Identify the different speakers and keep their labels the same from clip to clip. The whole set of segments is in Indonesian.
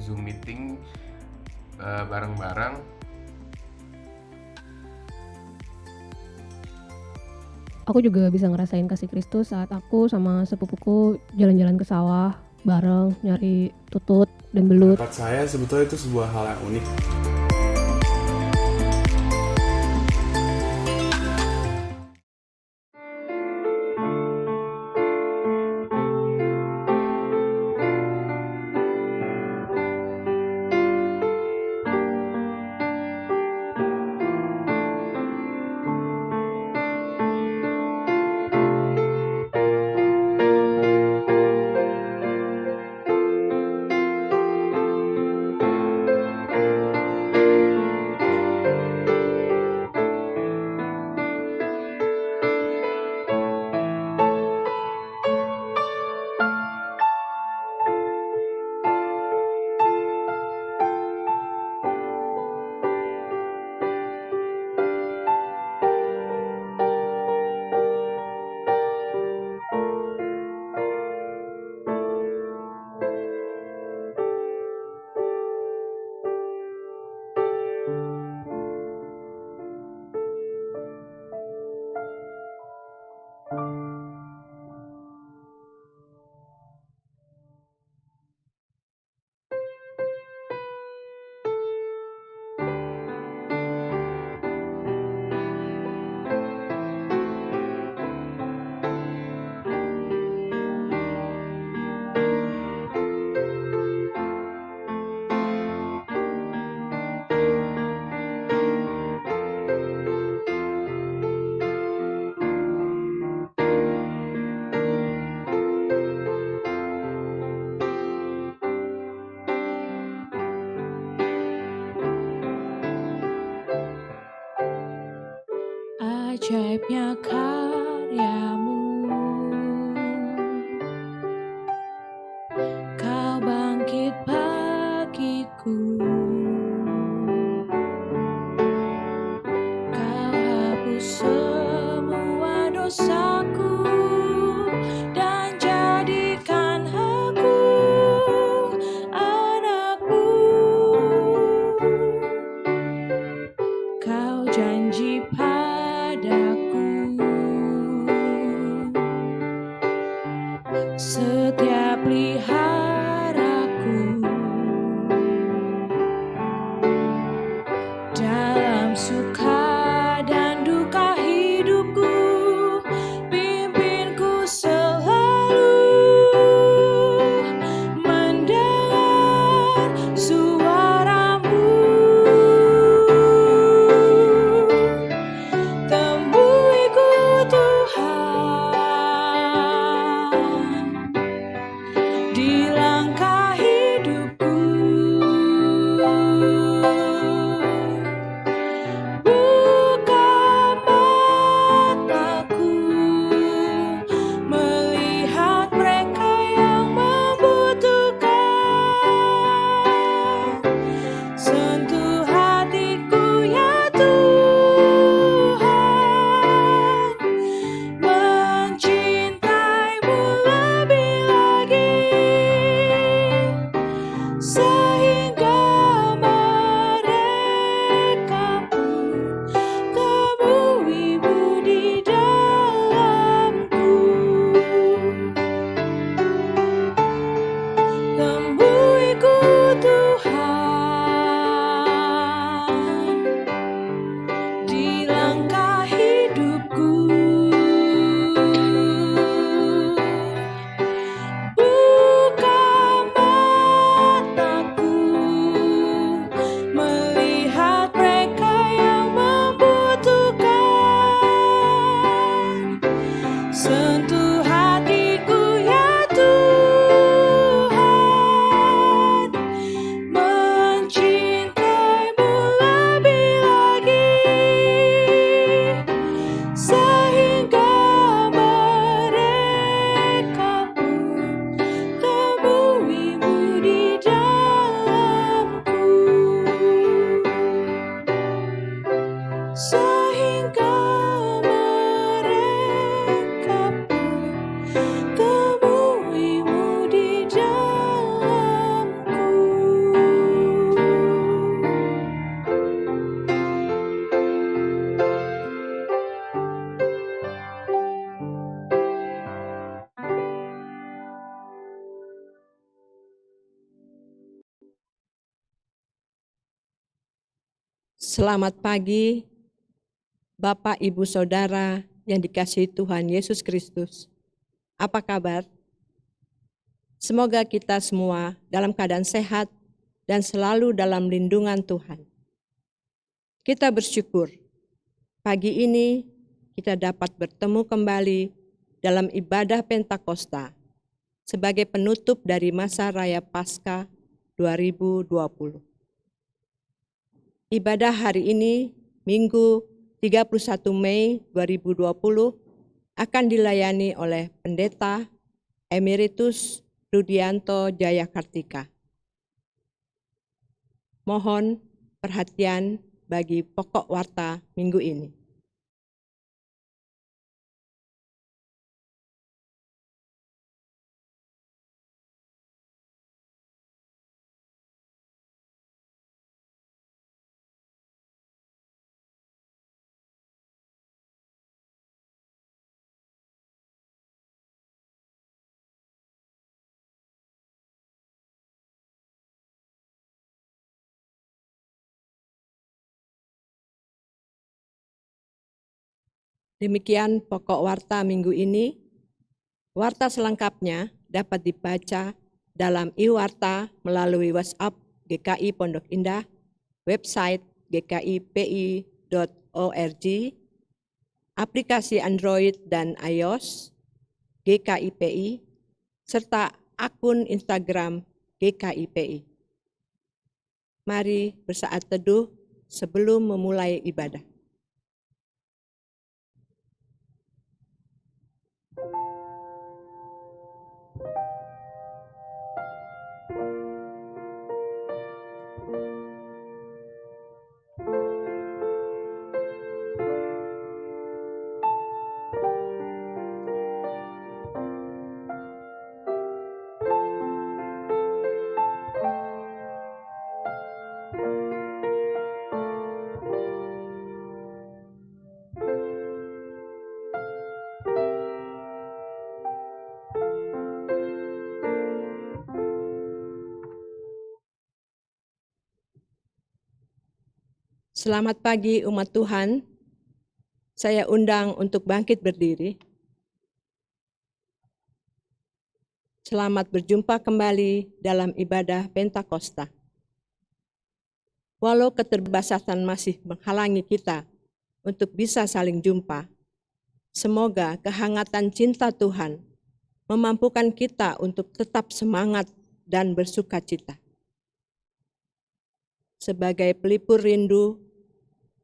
Speaker 1: Zoom meeting bareng-bareng.
Speaker 2: Aku juga bisa ngerasain kasih Kristus saat aku sama sepupuku jalan-jalan ke sawah bareng nyari tutut dan belut.
Speaker 3: Pendapat saya sebetulnya itu sebuah hal yang unik.
Speaker 4: Ajaibnya karyamu, kau bangkit bagiku, kau hapus semua dosaku dan jadikan aku anakmu. Kau janji padaku setia peliharaku dalam suka dan duka hidupku, pimpinku selalu mendengar suaramu. Tembuiku Tuhan di
Speaker 5: Selamat pagi, Bapak, Ibu, Saudara yang dikasihi Tuhan Yesus Kristus. Apa kabar? Semoga kita semua dalam keadaan sehat dan selalu dalam lindungan Tuhan. Kita bersyukur pagi ini kita dapat bertemu kembali dalam ibadah Pentakosta sebagai penutup dari masa Raya Paskah 2020. Ibadah hari ini, Minggu 31 Mei 2020, akan dilayani oleh Pendeta Emeritus Rudianto Jayakartika. Mohon perhatian bagi pokok warta minggu ini. Demikian pokok warta minggu ini. Warta selengkapnya dapat dibaca dalam e-warta melalui WhatsApp GKI Pondok Indah, website gkipi.org, aplikasi Android dan iOS GKIPI, serta akun Instagram GKIPI. Mari bersaat teduh sebelum memulai ibadah. Selamat pagi umat Tuhan, saya undang untuk bangkit berdiri. Selamat berjumpa kembali dalam ibadah Pentakosta. Walau keterbatasan masih menghalangi kita untuk bisa saling jumpa, semoga kehangatan cinta Tuhan memampukan kita untuk tetap semangat dan bersukacita. Sebagai pelipur rindu,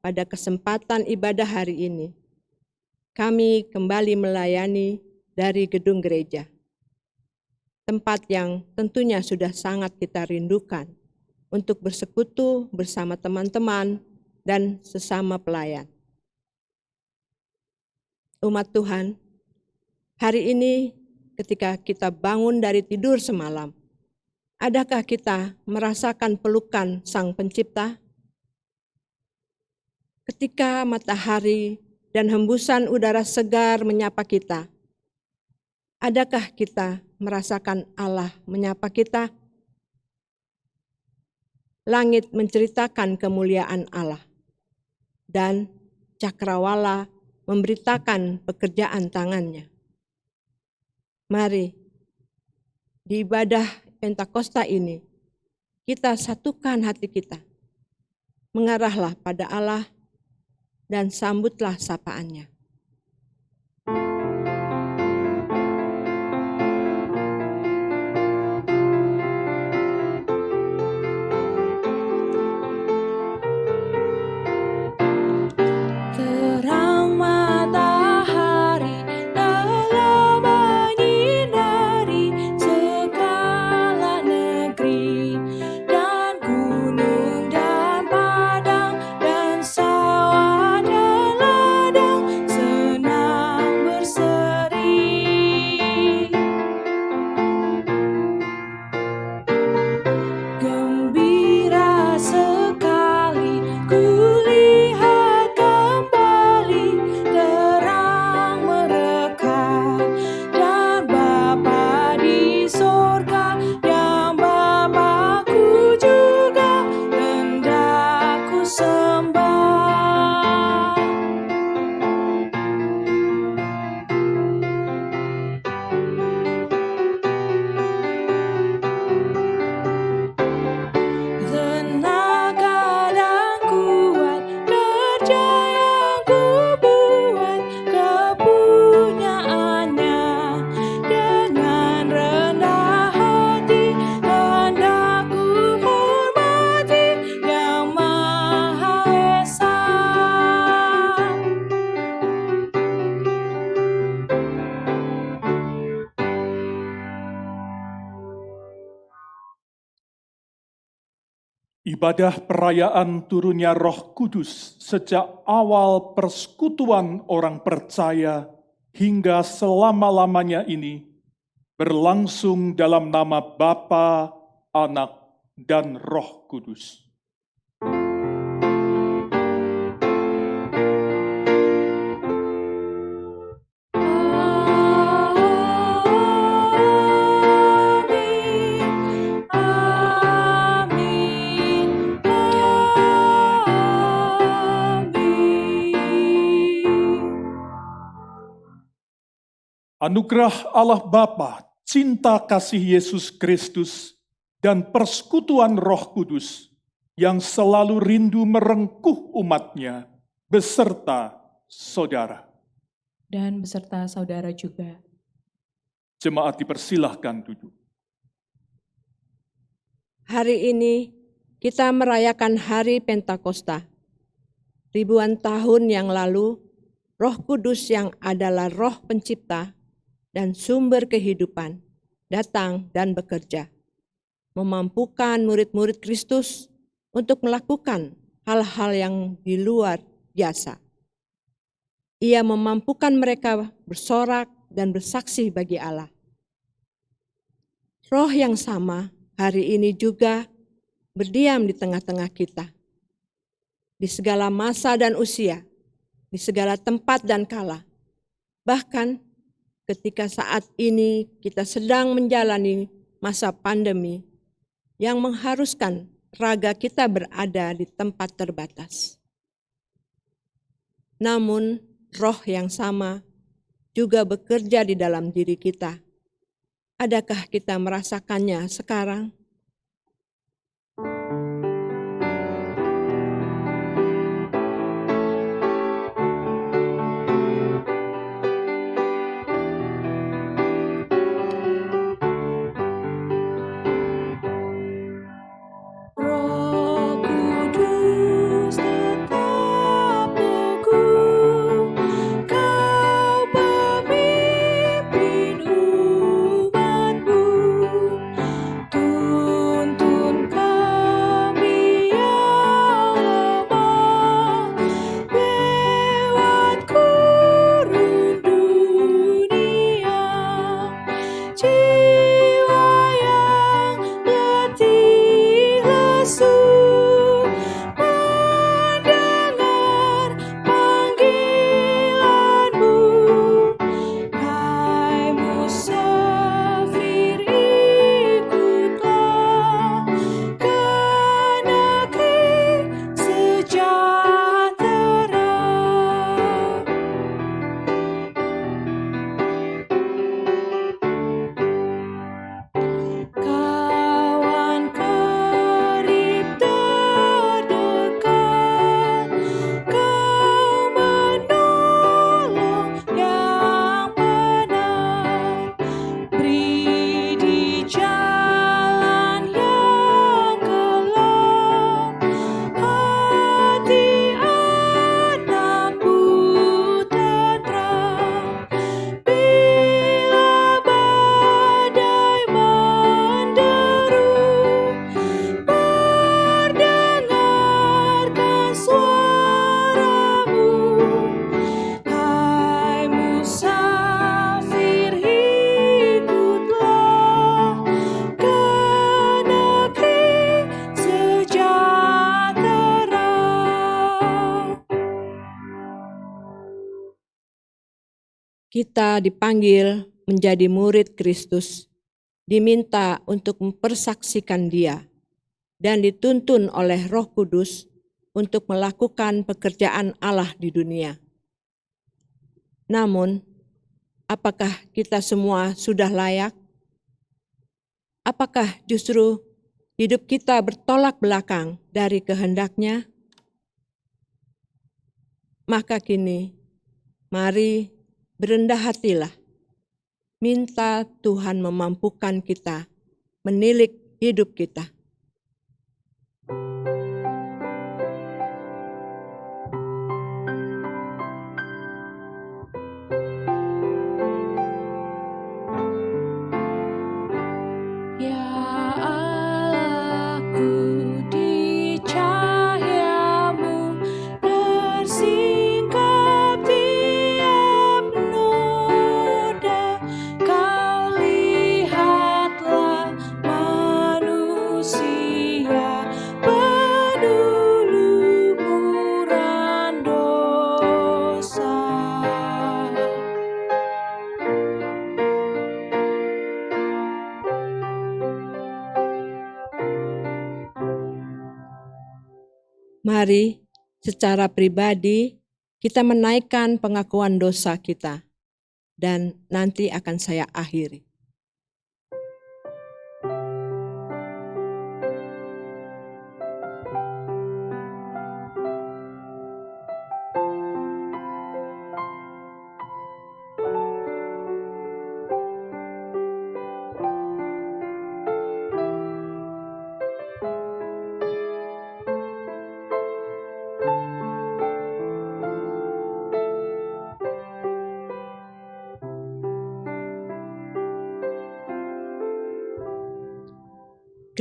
Speaker 5: pada kesempatan ibadah hari ini, kami kembali melayani dari gedung gereja, tempat yang tentunya sudah sangat kita rindukan untuk bersekutu bersama teman-teman dan sesama pelayan. Umat Tuhan, hari ini ketika kita bangun dari tidur semalam, adakah kita merasakan pelukan Sang Pencipta? Ketika matahari dan hembusan udara segar menyapa kita, adakah kita merasakan Allah menyapa kita? Langit menceritakan kemuliaan Allah, dan cakrawala memberitakan pekerjaan tangannya. Mari, di ibadah Pentakosta ini, kita satukan hati kita. Mengarahlah pada Allah dan sambutlah sapaannya.
Speaker 4: Terang matahari telah menyinari segala negeri, dan gunung dan padang dan sawah dan ladang.
Speaker 6: Ibadah perayaan turunnya Roh Kudus sejak awal persekutuan orang percaya hingga selama-lamanya ini berlangsung dalam nama Bapa, Anak, dan Roh Kudus. Anugerah Allah Bapa, cinta kasih Yesus Kristus, dan persekutuan Roh Kudus yang selalu rindu merengkuh umat-Nya beserta saudara.
Speaker 4: Dan beserta saudara juga.
Speaker 6: Jemaat dipersilahkan duduk.
Speaker 5: Hari ini kita merayakan Hari Pentakosta. Ribuan tahun yang lalu, Roh Kudus yang adalah Roh Pencipta dan sumber kehidupan datang dan bekerja, memampukan murid-murid Kristus untuk melakukan hal-hal yang di luar biasa. Ia memampukan mereka bersorak dan bersaksi bagi Allah. Roh yang sama hari ini juga berdiam di tengah-tengah kita. Di segala masa dan usia, di segala tempat dan kala. Bahkan ketika saat ini kita sedang menjalani masa pandemi yang mengharuskan raga kita berada di tempat terbatas. Namun, Roh yang sama juga bekerja di dalam diri kita. Adakah kita merasakannya sekarang?
Speaker 4: Roh Kudus tetap teguh, Kau pemimpin umat-Mu. Tuntun kami yang lemah lewat gurun dunia. Jiwa yang letih lesu mendengar panggilan-Mu. Hai musafir, ikutlah ke negeri sejahtera. Kawan karib terdekat, Kau menolong yang benar. Beri di jalan yang gelap, hati anak-Mu tenteram. Bila badai menderu, perdengarkan suara-Mu. Hai musafir, ikutlah ke negeri sejahtera.
Speaker 5: Kita dipanggil menjadi murid Kristus, diminta untuk mempersaksikan Dia, dan dituntun oleh Roh Kudus untuk melakukan pekerjaan Allah di dunia. Namun, apakah kita semua sudah layak? Apakah justru hidup kita bertolak belakang dari kehendak-Nya? Maka kini, mari berendah hatilah, minta Tuhan memampukan kita menilik hidup kita.
Speaker 4: Ya Allahku, di
Speaker 5: Mari secara pribadi kita menaikkan pengakuan dosa kita, dan nanti akan saya akhiri.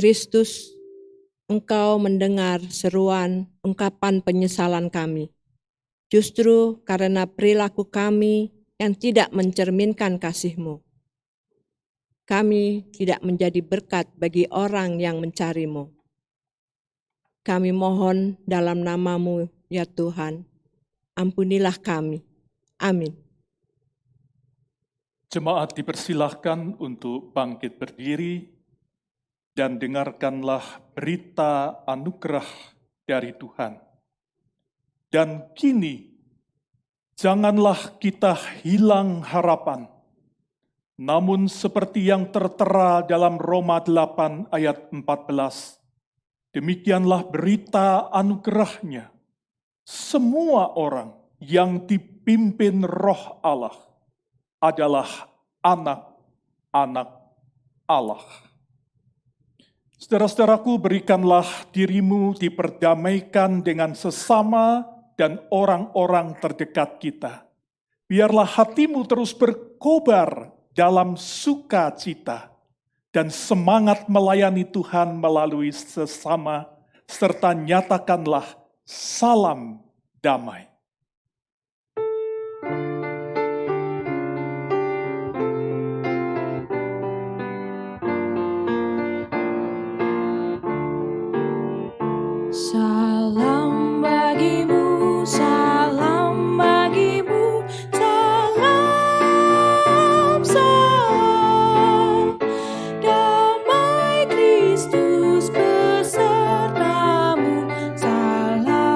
Speaker 5: Kristus, Engkau mendengar seruan ungkapan penyesalan kami. Justru karena perilaku kami yang tidak mencerminkan kasih-Mu, kami tidak menjadi berkat bagi orang yang mencari-Mu. Kami mohon dalam nama-Mu, ya Tuhan, ampunilah kami. Amin.
Speaker 6: Jemaat dipersilahkan untuk bangkit berdiri dan dengarkanlah berita anugerah dari Tuhan. Dan kini, janganlah kita hilang harapan, namun seperti yang tertera dalam Roma 8 ayat 14, demikianlah berita anugerahnya. Semua orang yang dipimpin Roh Allah adalah anak-anak Allah. Saudara-saudaraku, berikanlah dirimu diperdamaikan dengan sesama dan orang-orang terdekat kita. Biarlah hatimu terus berkobar dalam sukacita dan semangat melayani Tuhan melalui sesama, serta nyatakanlah salam damai.
Speaker 4: Salam bagimu, salam bagimu, salam, salam. Damai Kristus besertamu, salam,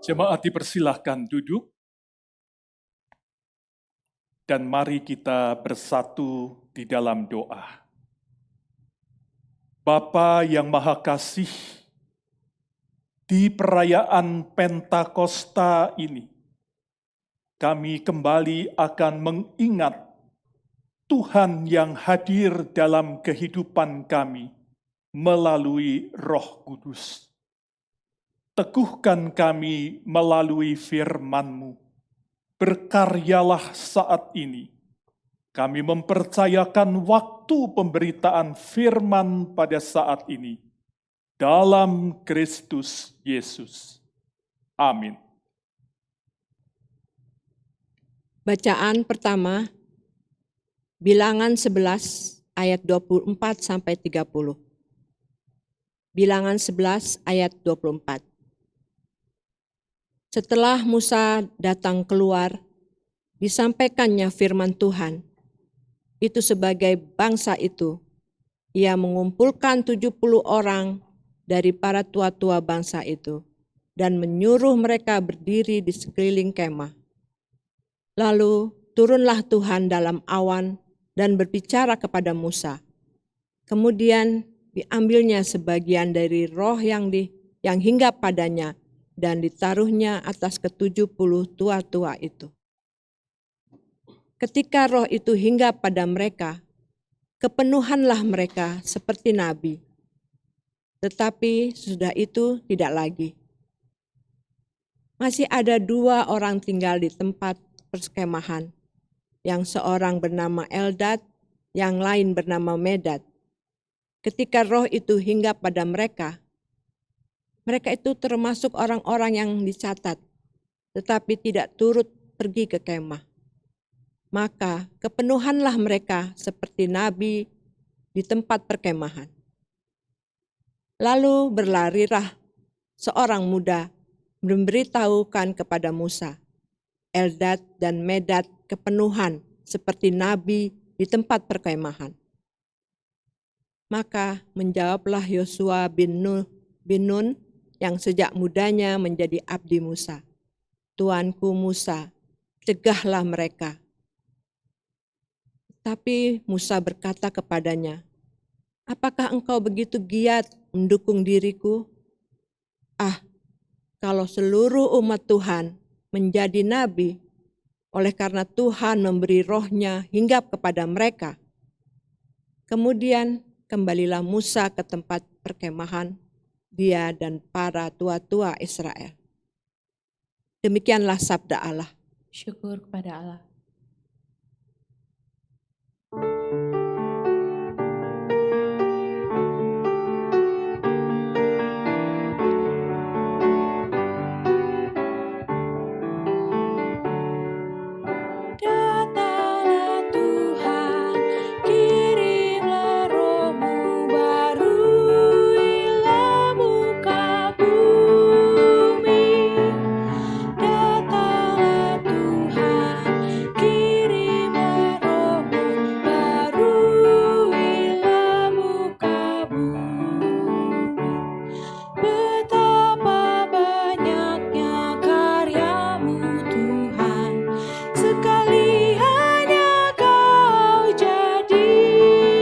Speaker 6: Jemaat dipersilahkan duduk dan mari kita bersatu di dalam doa. Bapa yang Maha Kasih, di perayaan Pentakosta ini, kami kembali akan mengingat Tuhan yang hadir dalam kehidupan kami melalui Roh Kudus. Teguhkan kami melalui firman-Mu. Berkaryalah saat ini. Kami mempercayakan waktu pemberitaan firman pada saat ini. Dalam Kristus Yesus. Amin.
Speaker 5: Bacaan pertama, Bilangan 11 ayat 24-30. Bilangan 11 ayat 24. Setelah Musa datang keluar, disampaikannya firman Tuhan. Itu sebagai bangsa itu, ia mengumpulkan 70 orang dari para tua-tua bangsa itu dan menyuruh mereka berdiri di sekeliling kemah. Lalu turunlah Tuhan dalam awan dan berbicara kepada Musa. Kemudian diambilnya sebagian dari roh yang hinggap padanya dan ditaruhnya atas ke-70 tua-tua itu. Ketika roh itu hinggap pada mereka, kepenuhanlah mereka seperti nabi. Tetapi sudah itu tidak lagi. Masih ada 2 orang tinggal di tempat perkemahan, yang seorang bernama Eldad, yang lain bernama Medad. Ketika roh itu hinggap pada mereka itu termasuk orang-orang yang dicatat, tetapi tidak turut pergi ke kemah. Maka kepenuhanlah mereka seperti nabi di tempat perkemahan. Lalu berlarilah seorang muda memberitahukan kepada Musa, Eldad dan Medad kepenuhan seperti nabi di tempat perkemahan. Maka menjawablah Yosua bin Nun yang sejak mudanya menjadi abdi Musa. Tuanku Musa, cegahlah mereka. Tapi Musa berkata kepadanya, apakah engkau begitu giat mendukung diriku? Kalau seluruh umat Tuhan menjadi nabi, oleh karena Tuhan memberi rohnya hinggap kepada mereka. Kemudian kembalilah Musa ke tempat perkemahan, dia dan para tua-tua Israel. Demikianlah sabda Allah.
Speaker 4: Syukur kepada Allah. Datanglah Tuhan, kirimlah roh-Mu, baruilah muka bumi. Datanglah Tuhan, kirimlah roh-Mu, baruilah muka bumi. Betapa banyaknya karya-Mu Tuhan, sekali hanya Kau jadikan.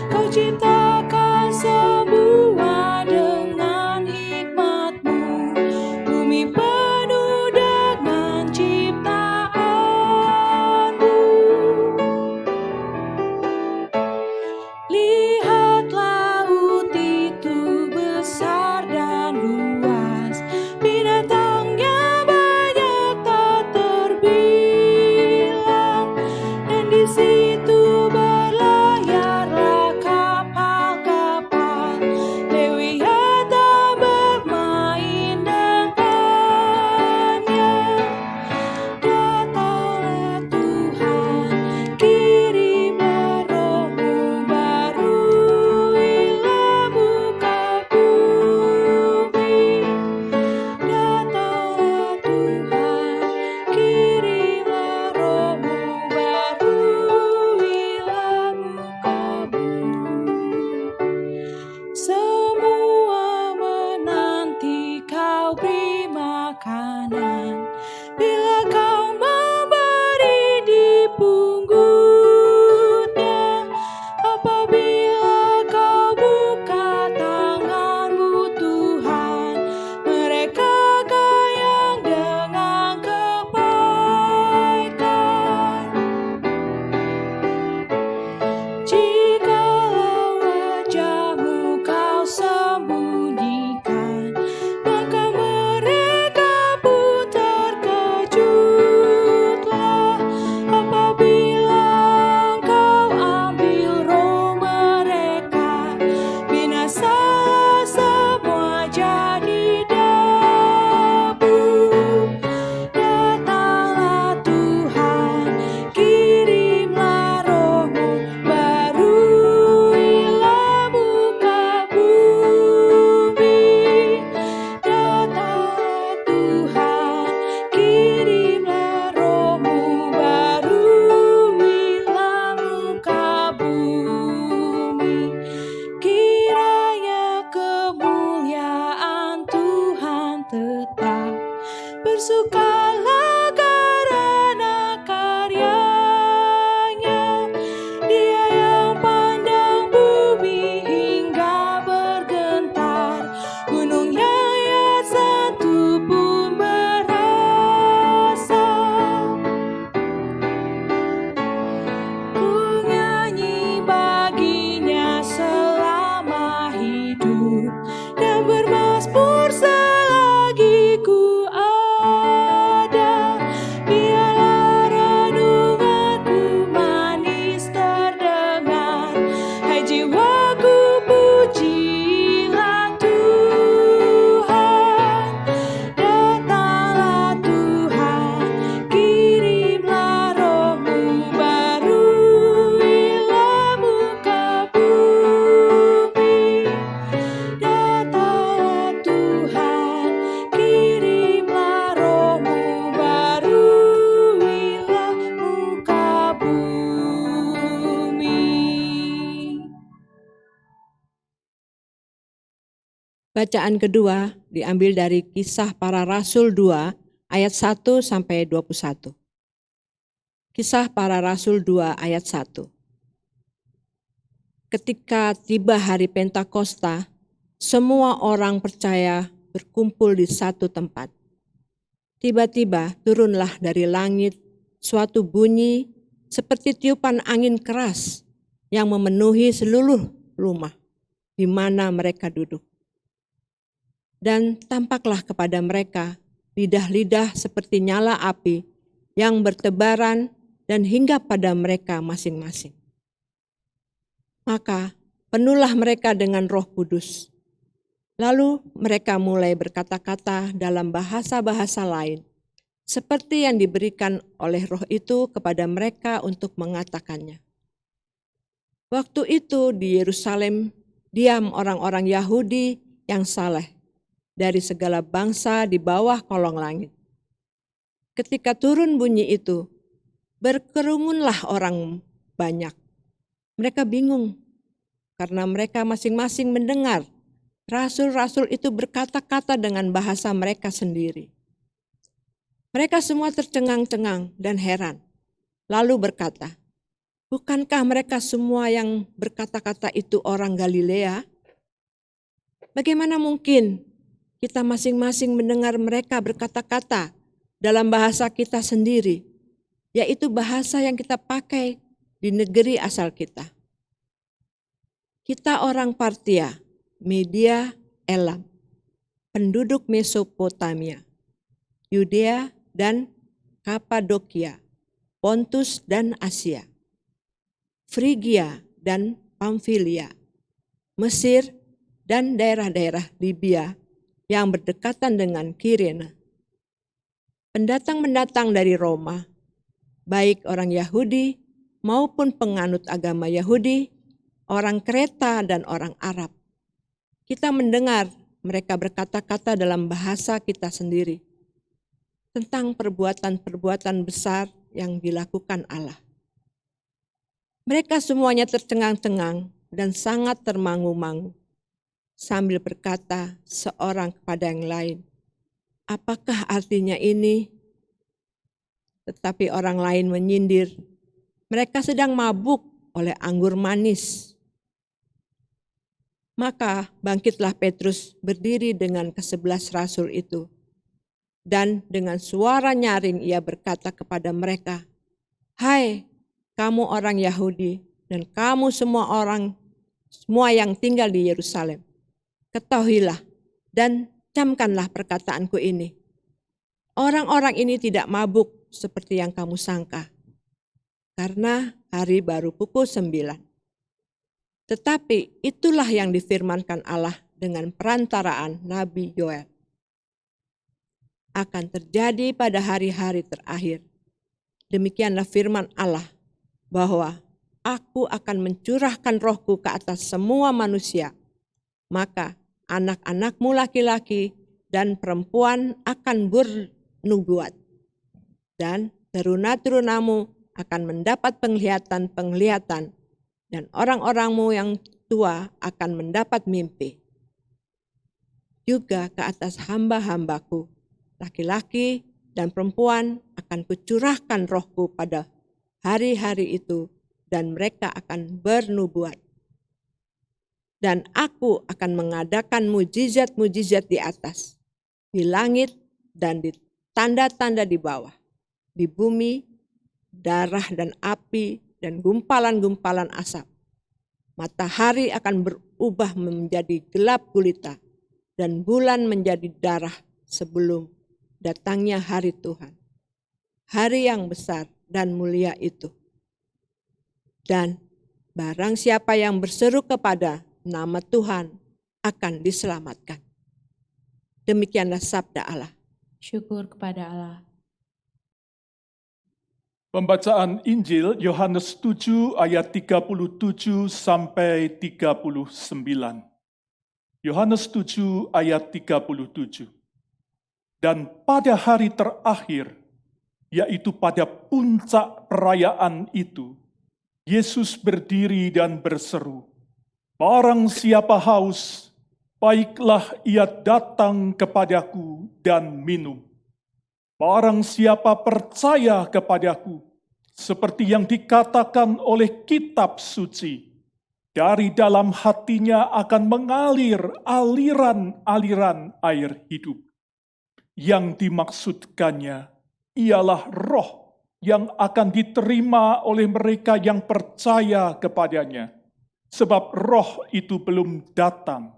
Speaker 4: Kau ciptakan semua dengan hikmat-Mu, bumi penuh dengan ciptaan-Mu. Lihat laut itu besar dan luas, binatangnya banyak tak terbilang, dan di situ berlayarlah kapal
Speaker 5: Bacaan kedua diambil dari Kisah Para Rasul 2 ayat 1 sampai 21. Kisah Para Rasul 2 ayat 1. Ketika tiba hari Pentakosta, semua orang percaya berkumpul di satu tempat. Tiba-tiba turunlah dari langit suatu bunyi seperti tiupan angin keras yang memenuhi seluruh rumah di mana mereka duduk. Dan tampaklah kepada mereka lidah-lidah seperti nyala api yang bertebaran dan hinggap pada mereka masing-masing. Maka penuhlah mereka dengan Roh Kudus. Lalu mereka mulai berkata-kata dalam bahasa-bahasa lain, seperti yang diberikan oleh Roh itu kepada mereka untuk mengatakannya. Waktu itu di Yerusalem diam orang-orang Yahudi yang saleh dari segala bangsa di bawah kolong langit. Ketika turun bunyi itu, berkerumunlah orang banyak. Mereka bingung karena mereka masing-masing mendengar rasul-rasul itu berkata-kata dengan bahasa mereka sendiri. Mereka semua tercengang-cengang dan heran, lalu berkata, "Bukankah mereka semua yang berkata-kata itu orang Galilea? Bagaimana mungkin kita masing-masing mendengar mereka berkata-kata dalam bahasa kita sendiri, yaitu bahasa yang kita pakai di negeri asal kita? Kita orang Partia, Media, Elam, penduduk Mesopotamia, Yudea dan Kapadokia, Pontus dan Asia, Frigia dan Pamfilia, Mesir dan daerah-daerah Libya yang berdekatan dengan Kirene. Pendatang-pendatang dari Roma, baik orang Yahudi maupun penganut agama Yahudi, orang Kreta dan orang Arab. Kita mendengar mereka berkata-kata dalam bahasa kita sendiri tentang perbuatan-perbuatan besar yang dilakukan Allah. Mereka semuanya tercengang-cengang dan sangat termangu-mangu sambil berkata seorang kepada yang lain, "Apakah artinya ini?" Tetapi orang lain menyindir, "Mereka sedang mabuk oleh anggur manis." Maka bangkitlah Petrus berdiri dengan ke-11 rasul itu. Dan dengan suara nyaring ia berkata kepada mereka, "Hai kamu orang Yahudi dan kamu semua yang tinggal di Yerusalem. Ketahuilah dan camkanlah perkataanku ini. Orang-orang ini tidak mabuk seperti yang kamu sangka, karena hari baru pukul 9. Tetapi itulah yang difirmankan Allah dengan perantaraan Nabi Yoel. Akan terjadi pada hari-hari terakhir. Demikianlah firman Allah, bahwa Aku akan mencurahkan rohku ke atas semua manusia. Maka anak-anakmu laki-laki dan perempuan akan bernubuat. Dan teruna-terunamu akan mendapat penglihatan-penglihatan. Dan orang-orangmu yang tua akan mendapat mimpi. Juga ke atas hamba-hambaku, laki-laki dan perempuan akan kucurahkan rohku pada hari-hari itu, dan mereka akan bernubuat. Dan aku akan mengadakan mujizat-mujizat di atas, di langit dan di tanda-tanda di bawah, di bumi, darah dan api dan gumpalan-gumpalan asap. Matahari akan berubah menjadi gelap gulita dan bulan menjadi darah sebelum datangnya hari Tuhan. Hari yang besar dan mulia itu. Dan barang siapa yang berseru kepada nama Tuhan akan diselamatkan. Demikianlah sabda Allah.
Speaker 4: Syukur kepada Allah.
Speaker 6: Pembacaan Injil Yohanes 7 ayat 37 sampai 39. Yohanes 7 ayat 37. Dan pada hari terakhir, yaitu pada puncak perayaan itu, Yesus berdiri dan berseru, "Barang siapa haus, baiklah ia datang kepadaku dan minum. Barang siapa percaya kepadaku, seperti yang dikatakan oleh kitab suci, dari dalam hatinya akan mengalir aliran-aliran air hidup. Yang dimaksudkannya ialah roh yang akan diterima oleh mereka yang percaya kepadanya. Sebab roh itu belum datang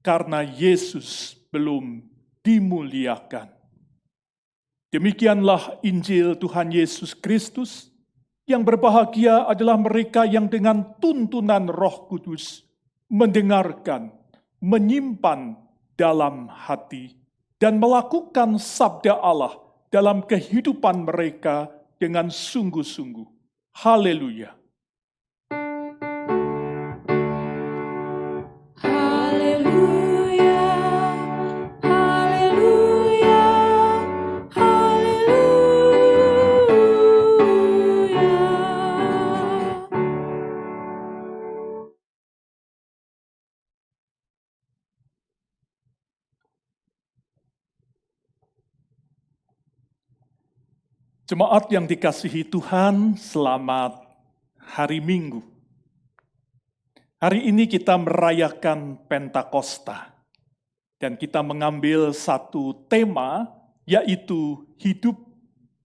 Speaker 6: karena Yesus belum dimuliakan. Demikianlah Injil Tuhan Yesus Kristus. Yang berbahagia adalah mereka yang dengan tuntunan Roh Kudus mendengarkan, menyimpan dalam hati, dan melakukan sabda Allah dalam kehidupan mereka dengan sungguh-sungguh. Haleluya.
Speaker 4: Haleluya, haleluya, haleluya.
Speaker 6: Jemaat yang dikasihi Tuhan, selamat hari Minggu. Hari ini kita merayakan Pentakosta, dan kita mengambil satu tema, yaitu hidup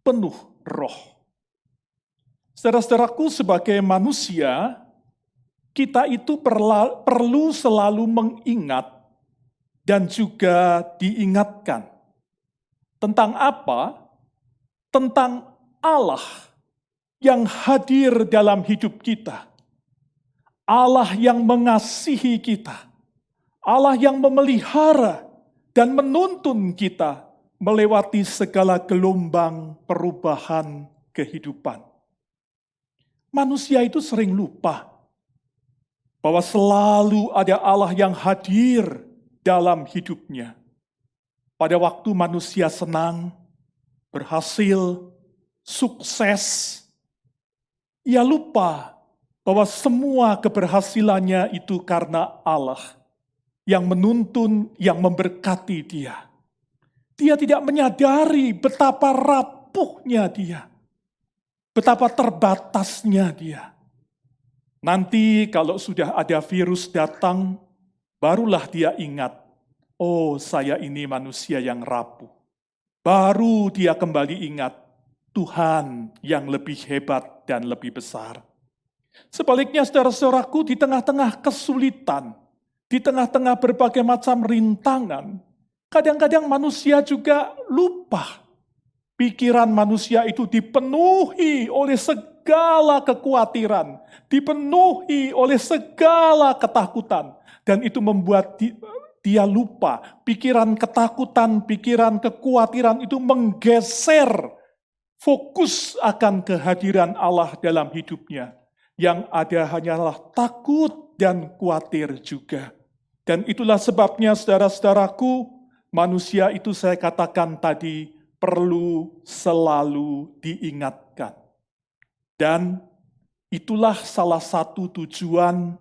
Speaker 6: penuh roh. Saudara-saudaraku, sebagai manusia, kita itu perlu selalu mengingat dan juga diingatkan. Tentang apa? Tentang Allah yang hadir dalam hidup kita. Allah yang mengasihi kita. Allah yang memelihara dan menuntun kita melewati segala gelombang perubahan kehidupan. Manusia itu sering lupa bahwa selalu ada Allah yang hadir dalam hidupnya. Pada waktu manusia senang, berhasil, sukses, ia lupa bahwa semua keberhasilannya itu karena Allah yang menuntun, yang memberkati dia. Dia tidak menyadari betapa rapuhnya dia, betapa terbatasnya dia. Nanti kalau sudah ada virus datang, barulah dia ingat, oh saya ini manusia yang rapuh. Baru dia kembali ingat Tuhan yang lebih hebat dan lebih besar. Sebaliknya saudara-saudaraku, di tengah-tengah kesulitan, di tengah-tengah berbagai macam rintangan, kadang-kadang manusia juga lupa. Pikiran manusia itu dipenuhi oleh segala kekhawatiran, dipenuhi oleh segala ketakutan, dan itu membuat dia lupa. Pikiran ketakutan, pikiran kekhawatiran itu menggeser fokus akan kehadiran Allah dalam hidupnya. Yang ada hanyalah takut dan khawatir juga. Dan itulah sebabnya saudara-saudaraku, manusia itu saya katakan tadi perlu selalu diingatkan. Dan itulah salah satu tujuan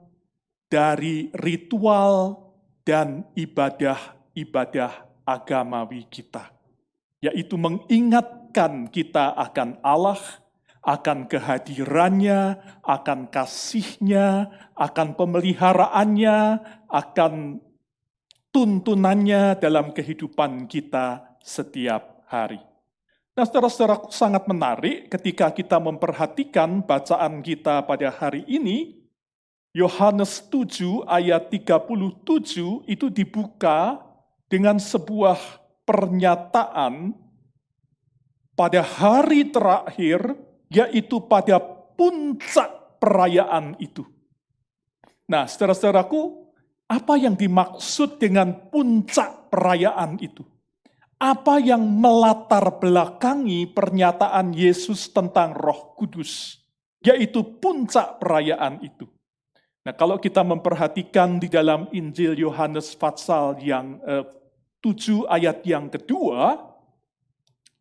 Speaker 6: dari ritual dan ibadah-ibadah agamawi kita, yaitu mengingatkan kita akan Allah, akan kehadirannya, akan kasihnya, akan pemeliharaannya, akan tuntunannya dalam kehidupan kita setiap hari. Nah, saudara-saudaraku, sangat menarik ketika kita memperhatikan bacaan kita pada hari ini. Yohanes 7 ayat 37 itu dibuka dengan sebuah pernyataan pada hari terakhir, yaitu pada puncak perayaan itu. Nah, saudara-saudaraku, apa yang dimaksud dengan puncak perayaan itu? Apa yang melatar belakangi pernyataan Yesus tentang Roh Kudus, yaitu puncak perayaan itu? Nah, kalau kita memperhatikan di dalam Injil Yohanes pasal yang 7 ayat yang kedua,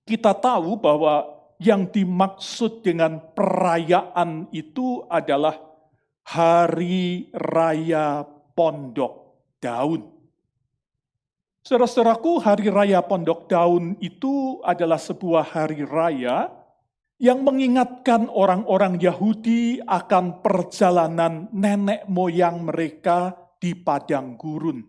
Speaker 6: kita tahu bahwa yang dimaksud dengan perayaan itu adalah Hari Raya Pondok Daun. Saudara-saudaraku, Hari Raya Pondok Daun itu adalah sebuah hari raya yang mengingatkan orang-orang Yahudi akan perjalanan nenek moyang mereka di padang gurun.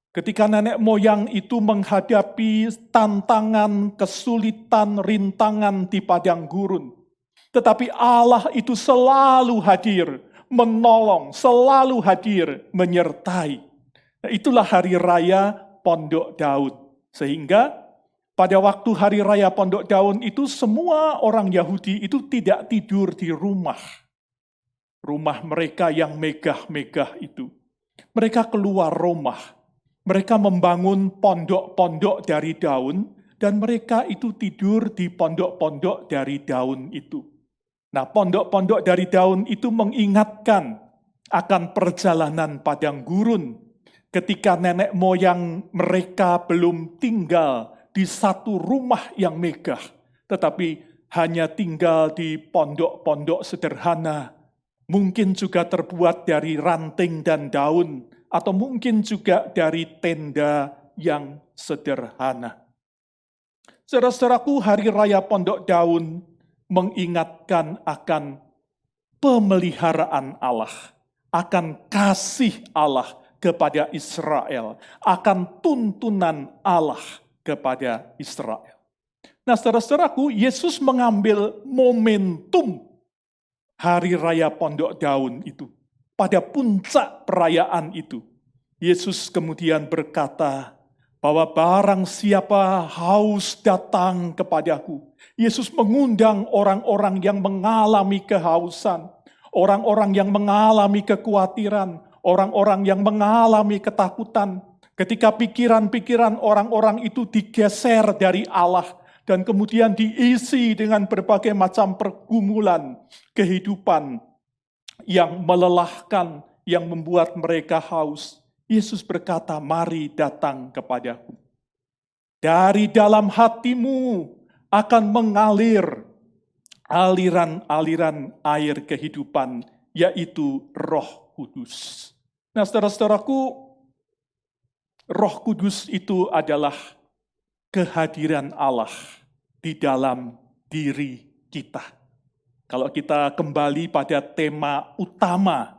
Speaker 6: Ketika nenek moyang itu menghadapi tantangan, kesulitan, rintangan di padang gurun. Tetapi Allah itu selalu hadir, menolong, selalu hadir, menyertai. Nah, itulah hari raya Pondok Daun. Sehingga pada waktu hari raya Pondok Daun itu semua orang Yahudi itu tidak tidur di rumah. Rumah mereka yang megah-megah itu. Mereka keluar rumah. Mereka membangun pondok-pondok dari daun dan mereka itu tidur di pondok-pondok dari daun itu. Nah, pondok-pondok dari daun itu mengingatkan akan perjalanan padang gurun ketika nenek moyang mereka belum tinggal di satu rumah yang megah, tetapi hanya tinggal di pondok-pondok sederhana, mungkin juga terbuat dari ranting dan daun, atau mungkin juga dari tenda yang sederhana. Saudara-saudaraku, Hari Raya Pondok Daun mengingatkan akan pemeliharaan Allah, akan kasih Allah kepada Israel, akan tuntunan Allah kepada Israel. Nah, saudara-saudaraku, Yesus mengambil momentum Hari Raya Pondok Daun itu. Pada puncak perayaan itu, Yesus kemudian berkata bahwa barang siapa haus datang kepadaku. Yesus mengundang orang-orang yang mengalami kehausan, orang-orang yang mengalami kekhawatiran, orang-orang yang mengalami ketakutan, ketika pikiran-pikiran orang-orang itu digeser dari Allah dan kemudian diisi dengan berbagai macam pergumulan kehidupan yang melelahkan, yang membuat mereka haus. Yesus berkata, mari datang kepadaku. Dari dalam hatimu akan mengalir aliran-aliran air kehidupan, yaitu Roh Kudus. Nah, saudara-saudaraku, Roh Kudus itu adalah kehadiran Allah di dalam diri kita. Kalau kita kembali pada tema utama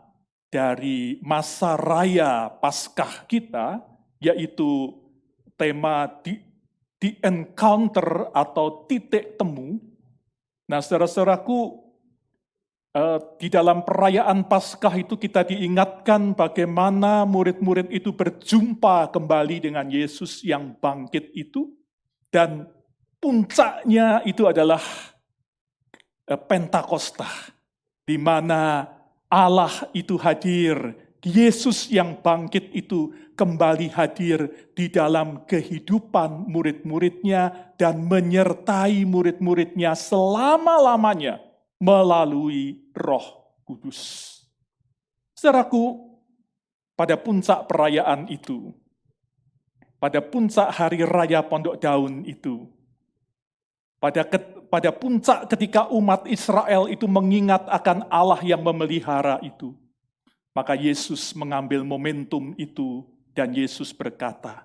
Speaker 6: dari masa raya Paskah kita, yaitu tema di encounter atau titik temu. Nah, saudara-saudaraku, di dalam perayaan Paskah itu kita diingatkan bagaimana murid-murid itu berjumpa kembali dengan Yesus yang bangkit itu. Dan puncaknya itu adalah Pentakosta, di mana Allah itu hadir, Yesus yang bangkit itu kembali hadir di dalam kehidupan murid-muridnya dan menyertai murid-muridnya selama-lamanya melalui Roh Kudus. Saudaraku, pada puncak perayaan itu, pada puncak Hari Raya Pondok Daun itu, pada puncak ketika umat Israel itu mengingat akan Allah yang memelihara itu, maka Yesus mengambil momentum itu dan Yesus berkata,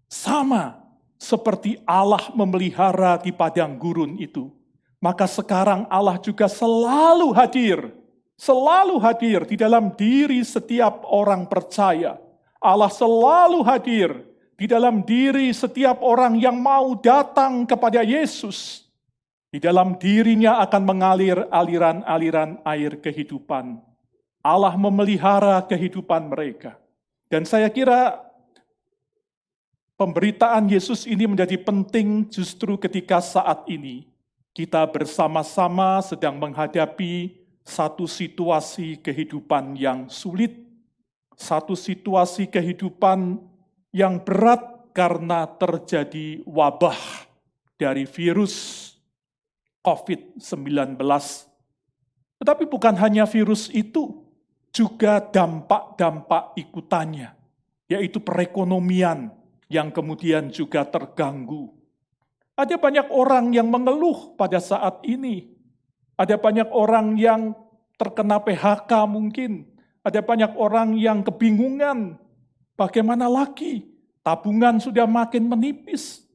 Speaker 6: sama seperti Allah memelihara di padang gurun itu, maka sekarang Allah juga selalu hadir di dalam diri setiap orang percaya. Allah selalu hadir di dalam diri setiap orang yang mau datang kepada Yesus. Di dalam dirinya akan mengalir aliran-aliran air kehidupan. Allah memelihara kehidupan mereka. Dan saya kira pemberitaan Yesus ini menjadi penting justru ketika saat ini kita bersama-sama sedang menghadapi satu situasi kehidupan yang sulit, satu situasi kehidupan yang berat karena terjadi wabah dari virus COVID-19. Tetapi bukan hanya virus itu, juga dampak-dampak ikutannya, yaitu perekonomian yang kemudian juga terganggu. Ada banyak orang yang mengeluh pada saat ini. Ada banyak orang yang terkena PHK mungkin. Ada banyak orang yang kebingungan. Bagaimana lagi? tabungan sudah makin menipis.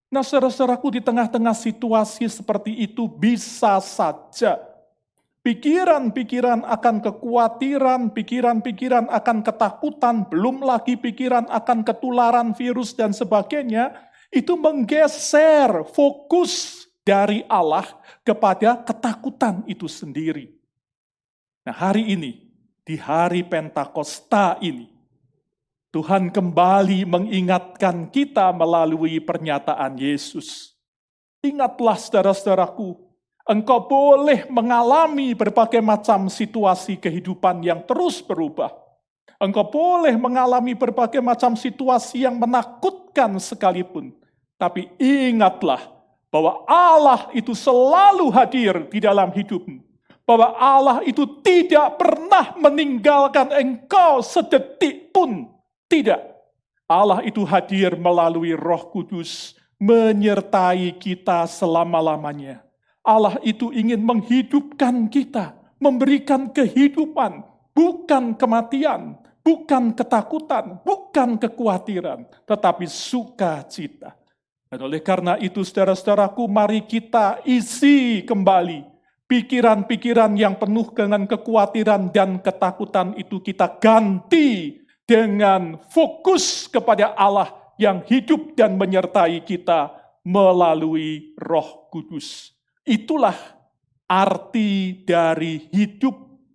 Speaker 6: Nah, saudara-saudaraku, di tengah-tengah situasi seperti itu bisa saja pikiran-pikiran akan kekhawatiran, pikiran-pikiran akan ketakutan, belum lagi pikiran akan ketularan virus dan sebagainya, itu menggeser fokus dari Allah kepada ketakutan itu sendiri. Nah, hari ini, di hari Pentakosta ini, Tuhan kembali mengingatkan kita melalui pernyataan Yesus. Ingatlah saudara-saudaraku, engkau boleh mengalami berbagai macam situasi kehidupan yang terus berubah. Engkau boleh mengalami berbagai macam situasi yang menakutkan sekalipun. Tapi ingatlah bahwa Allah itu selalu hadir di dalam hidupmu. Bahwa Allah itu tidak pernah meninggalkan engkau sedetik pun. Tidak. Allah itu hadir melalui Roh Kudus, menyertai kita selama-lamanya. Allah itu ingin menghidupkan kita, memberikan kehidupan, bukan kematian, bukan ketakutan, bukan kekhawatiran, tetapi sukacita. Dan oleh karena itu, saudara-saudaraku, mari kita isi kembali pikiran-pikiran yang penuh dengan kekhawatiran dan ketakutan itu kita ganti dengan fokus kepada Allah yang hidup dan menyertai kita melalui Roh Kudus. Itulah arti dari hidup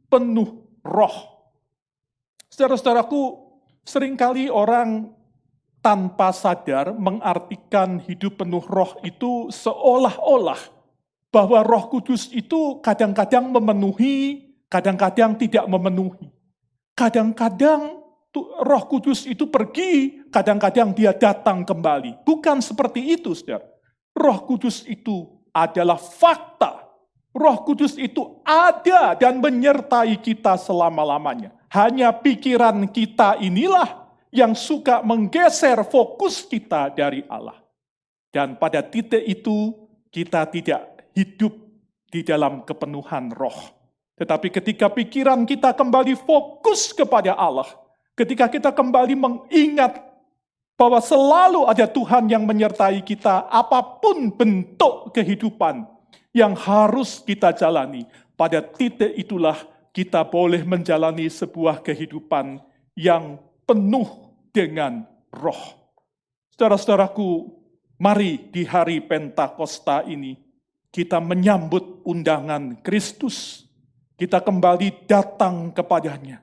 Speaker 6: penuh roh. Saudara-saudaraku, seringkali orang tanpa sadar mengartikan hidup penuh roh itu seolah-olah bahwa Roh Kudus itu kadang-kadang memenuhi, kadang-kadang tidak memenuhi. Kadang-kadang Roh Kudus itu pergi, kadang-kadang dia datang kembali. Bukan seperti itu, saudara. Roh Kudus itu adalah fakta. Roh Kudus itu ada dan menyertai kita selama-lamanya. Hanya pikiran kita inilah yang suka menggeser fokus kita dari Allah. Dan pada titik itu, kita tidak hidup di dalam kepenuhan roh. Tetapi ketika pikiran kita kembali fokus kepada Allah, ketika kita kembali mengingat bahwa selalu ada Tuhan yang menyertai kita, apapun bentuk kehidupan yang harus kita jalani, pada titik itulah kita boleh menjalani sebuah kehidupan yang penuh dengan roh. Saudara-saudaraku, mari di hari Pentakosta ini kita menyambut undangan Kristus. Kita kembali datang kepadanya.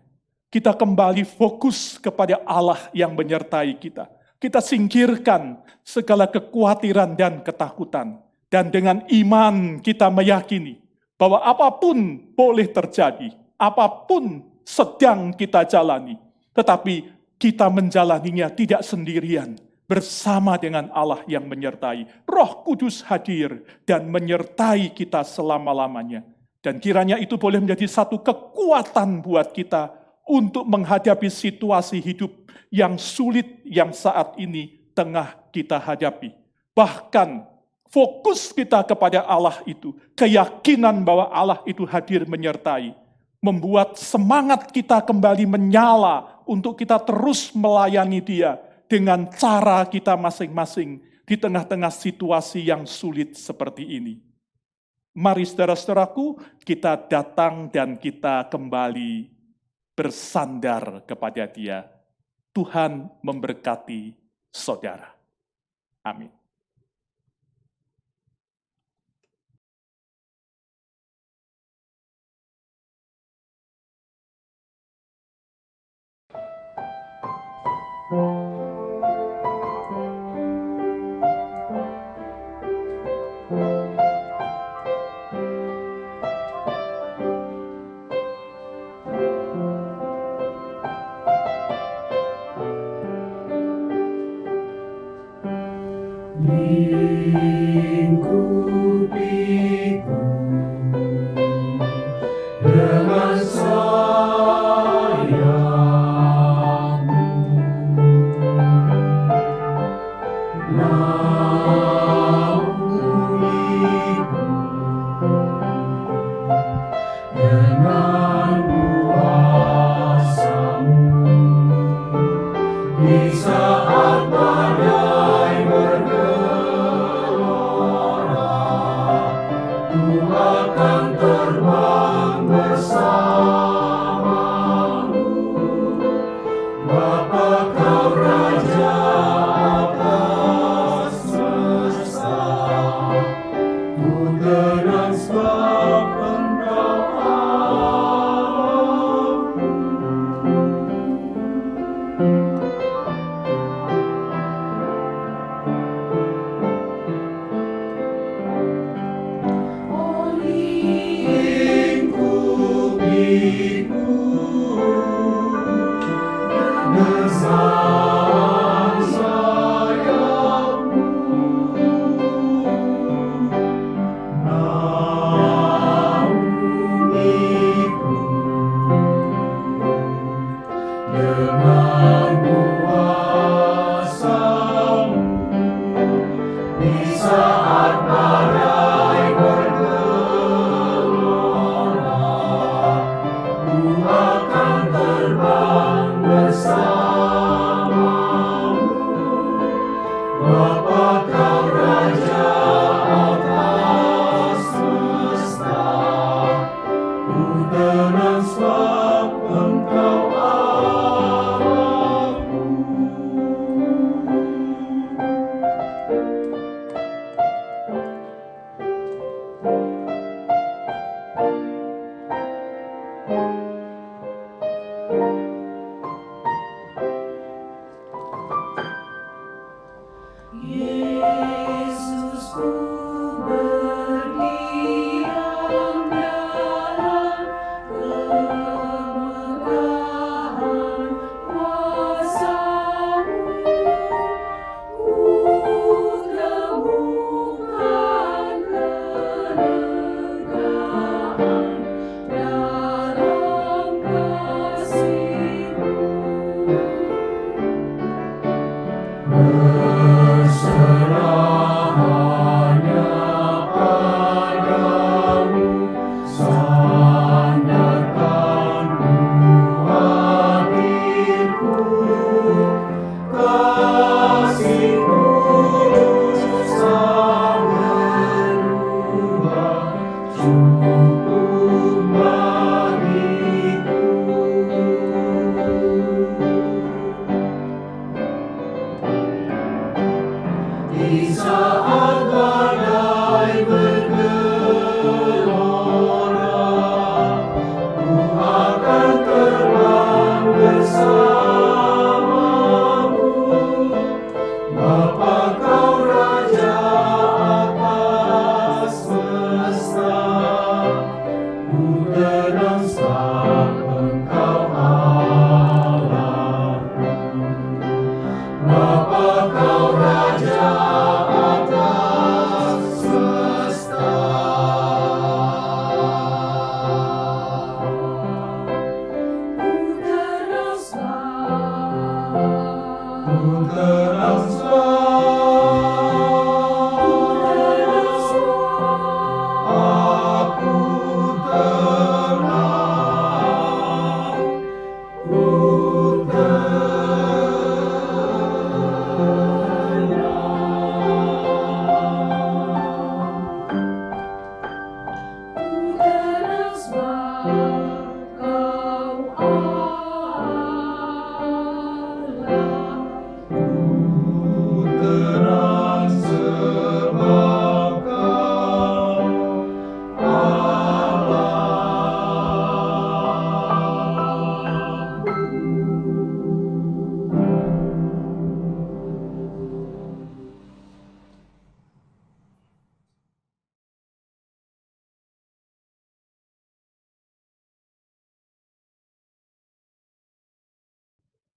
Speaker 6: Kita kembali fokus kepada Allah yang menyertai kita. Kita singkirkan segala kekhawatiran dan ketakutan. Dan dengan iman kita meyakini bahwa apapun boleh terjadi, apapun sedang kita jalani, tetapi kita menjalaninya tidak sendirian, bersama dengan Allah yang menyertai. Roh Kudus hadir dan menyertai kita selama-lamanya. Dan kiranya itu boleh menjadi satu kekuatan buat kita untuk menghadapi situasi hidup yang sulit yang saat ini tengah kita hadapi. Bahkan fokus kita kepada Allah itu, keyakinan bahwa Allah itu hadir menyertai, membuat semangat kita kembali menyala untuk kita terus melayani Dia dengan cara kita masing-masing di tengah-tengah situasi yang sulit seperti ini. Mari saudara-saudaraku, kita datang dan kita kembali bersandar kepada Dia. Tuhan memberkati saudara. Amin.
Speaker 7: Lingkupiku dengan sayangmu, naungiku dengan kuasa-Mu di saat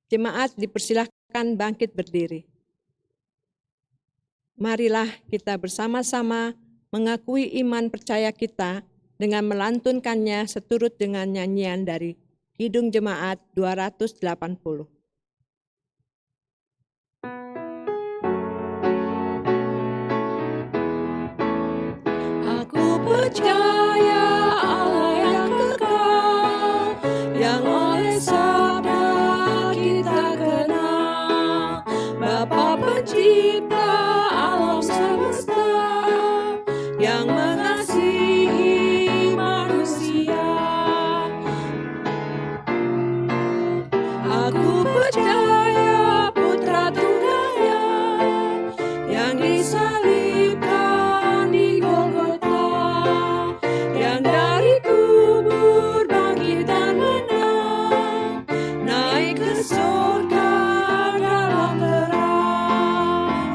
Speaker 5: Jemaat dipersilahkan bangkit berdiri. Marilah kita bersama-sama mengakui iman percaya kita dengan melantunkannya seturut dengan nyanyian dari Kidung Jemaat 280.
Speaker 4: Aku percaya Allah yang kekal, yang oleh sabda kita kenal, Bapa pencipta alam semesta, yang mengasihi manusia. Aku percaya Putra Tunggalnya yang disalibkan di Golgota, yang dari kubur bangkit dan menang, naik ke surga dalam terang.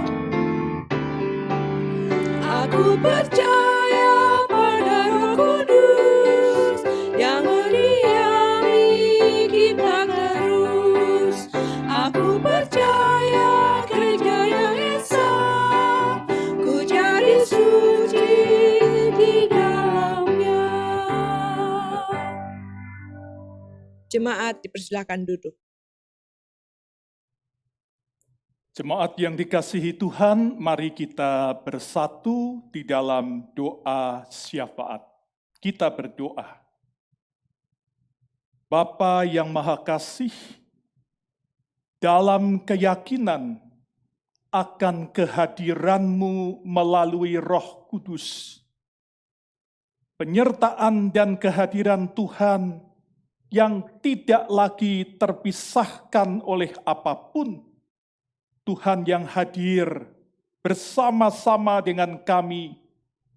Speaker 4: Aku percaya pada Roh Kudus yang mendiami kita terus. Aku
Speaker 5: Jemaat dipersilakan duduk.
Speaker 6: Jemaat yang dikasihi Tuhan, mari kita bersatu di dalam doa syafaat. Kita berdoa. Bapa yang Maha Kasih, dalam keyakinan akan kehadiran-Mu melalui Roh Kudus, penyertaan dan kehadiran Tuhan yang tidak lagi terpisahkan oleh apapun, Tuhan yang hadir bersama-sama dengan kami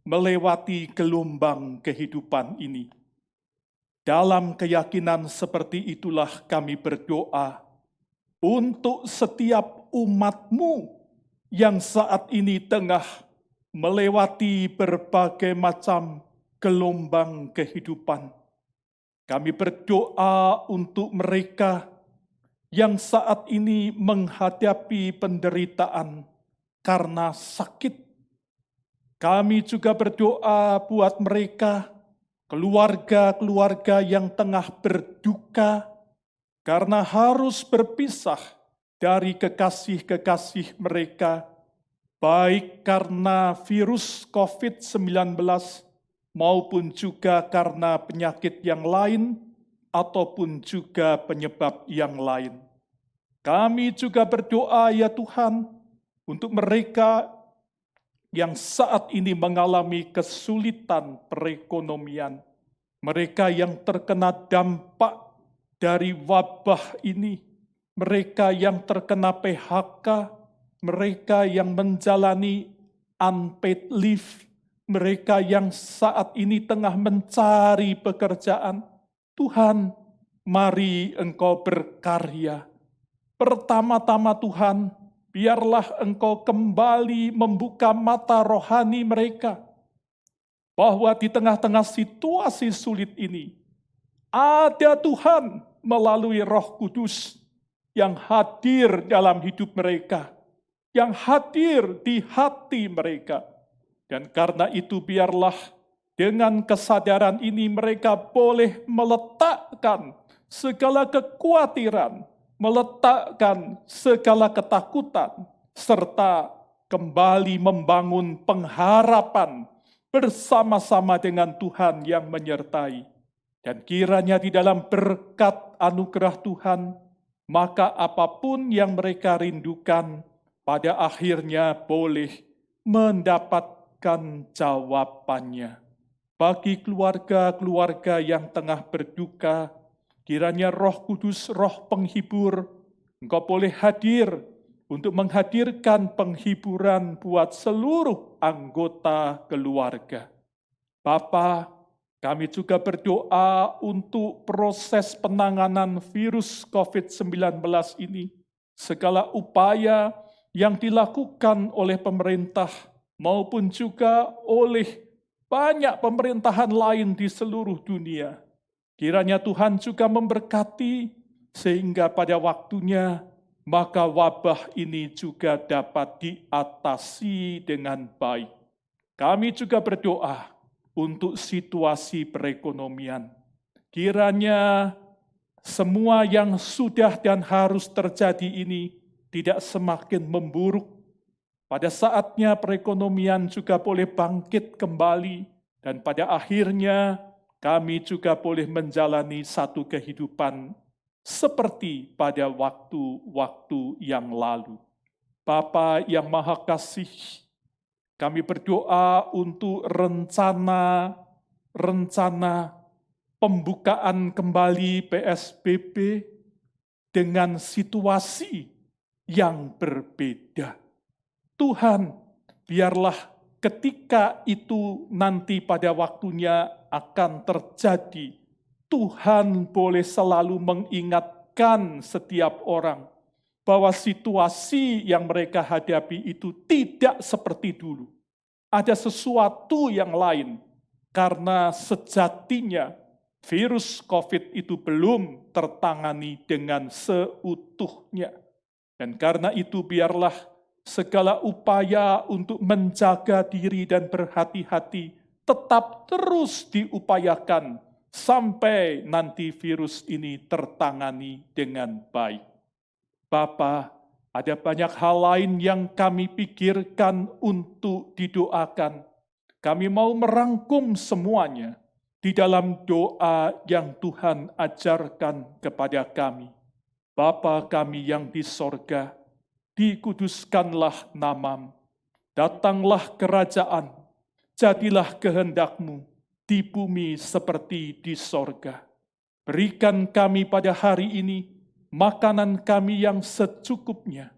Speaker 6: melewati gelombang kehidupan ini. Dalam keyakinan seperti itulah kami berdoa untuk setiap umat-Mu yang saat ini tengah melewati berbagai macam gelombang kehidupan. Kami berdoa untuk mereka yang saat ini menghadapi penderitaan karena sakit. Kami juga berdoa buat mereka, keluarga-keluarga yang tengah berduka karena harus berpisah dari kekasih-kekasih mereka, baik karena virus COVID-19 maupun juga karena penyakit yang lain, ataupun juga penyebab yang lain. Kami juga berdoa ya Tuhan, untuk mereka yang saat ini mengalami kesulitan perekonomian, mereka yang terkena dampak dari wabah ini, mereka yang terkena PHK, mereka yang menjalani unpaid leave, mereka yang saat ini tengah mencari pekerjaan. Tuhan, mari Engkau berkarya. Pertama-tama Tuhan, biarlah Engkau kembali membuka mata rohani mereka, bahwa di tengah-tengah situasi sulit ini, ada Tuhan melalui Roh Kudus yang hadir dalam hidup mereka, yang hadir di hati mereka. Dan karena itu biarlah dengan kesadaran ini mereka boleh meletakkan segala kekhawatiran, meletakkan segala ketakutan, serta kembali membangun pengharapan bersama-sama dengan Tuhan yang menyertai. Dan kiranya di dalam berkat anugerah Tuhan, maka apapun yang mereka rindukan pada akhirnya boleh mendapatkan jawabannya. Bagi keluarga-keluarga yang tengah berduka, kiranya Roh Kudus, Roh penghibur, Engkau boleh hadir untuk menghadirkan penghiburan buat seluruh anggota keluarga. Bapa, kami juga berdoa untuk proses penanganan virus COVID-19 ini. Segala upaya yang dilakukan oleh pemerintah maupun juga oleh banyak pemerintahan lain di seluruh dunia. Kiranya Tuhan juga memberkati sehingga pada waktunya maka wabah ini juga dapat diatasi dengan baik. Kami juga berdoa untuk situasi perekonomian. Kiranya semua yang sudah dan harus terjadi ini tidak semakin memburuk. Pada saatnya perekonomian juga boleh bangkit kembali, dan pada akhirnya kami juga boleh menjalani satu kehidupan seperti pada waktu-waktu yang lalu. Bapa yang Maha Kasih, kami berdoa untuk rencana pembukaan kembali PSBB dengan situasi yang berbeda. Tuhan, biarlah ketika itu nanti pada waktunya akan terjadi, Tuhan boleh selalu mengingatkan setiap orang bahwa situasi yang mereka hadapi itu tidak seperti dulu. Ada sesuatu yang lain, karena sejatinya virus COVID itu belum tertangani dengan seutuhnya. Dan karena itu biarlah segala upaya untuk menjaga diri dan berhati-hati tetap terus diupayakan sampai nanti virus ini tertangani dengan baik. Bapa, ada banyak hal lain yang kami pikirkan untuk didoakan. Kami mau merangkum semuanya di dalam doa yang Tuhan ajarkan kepada kami. Bapa kami yang di sorga, dikuduskanlah nama-Mu. Datanglah kerajaan, jadilah kehendak-Mu di bumi seperti di sorga. Berikan kami pada hari ini makanan kami yang secukupnya,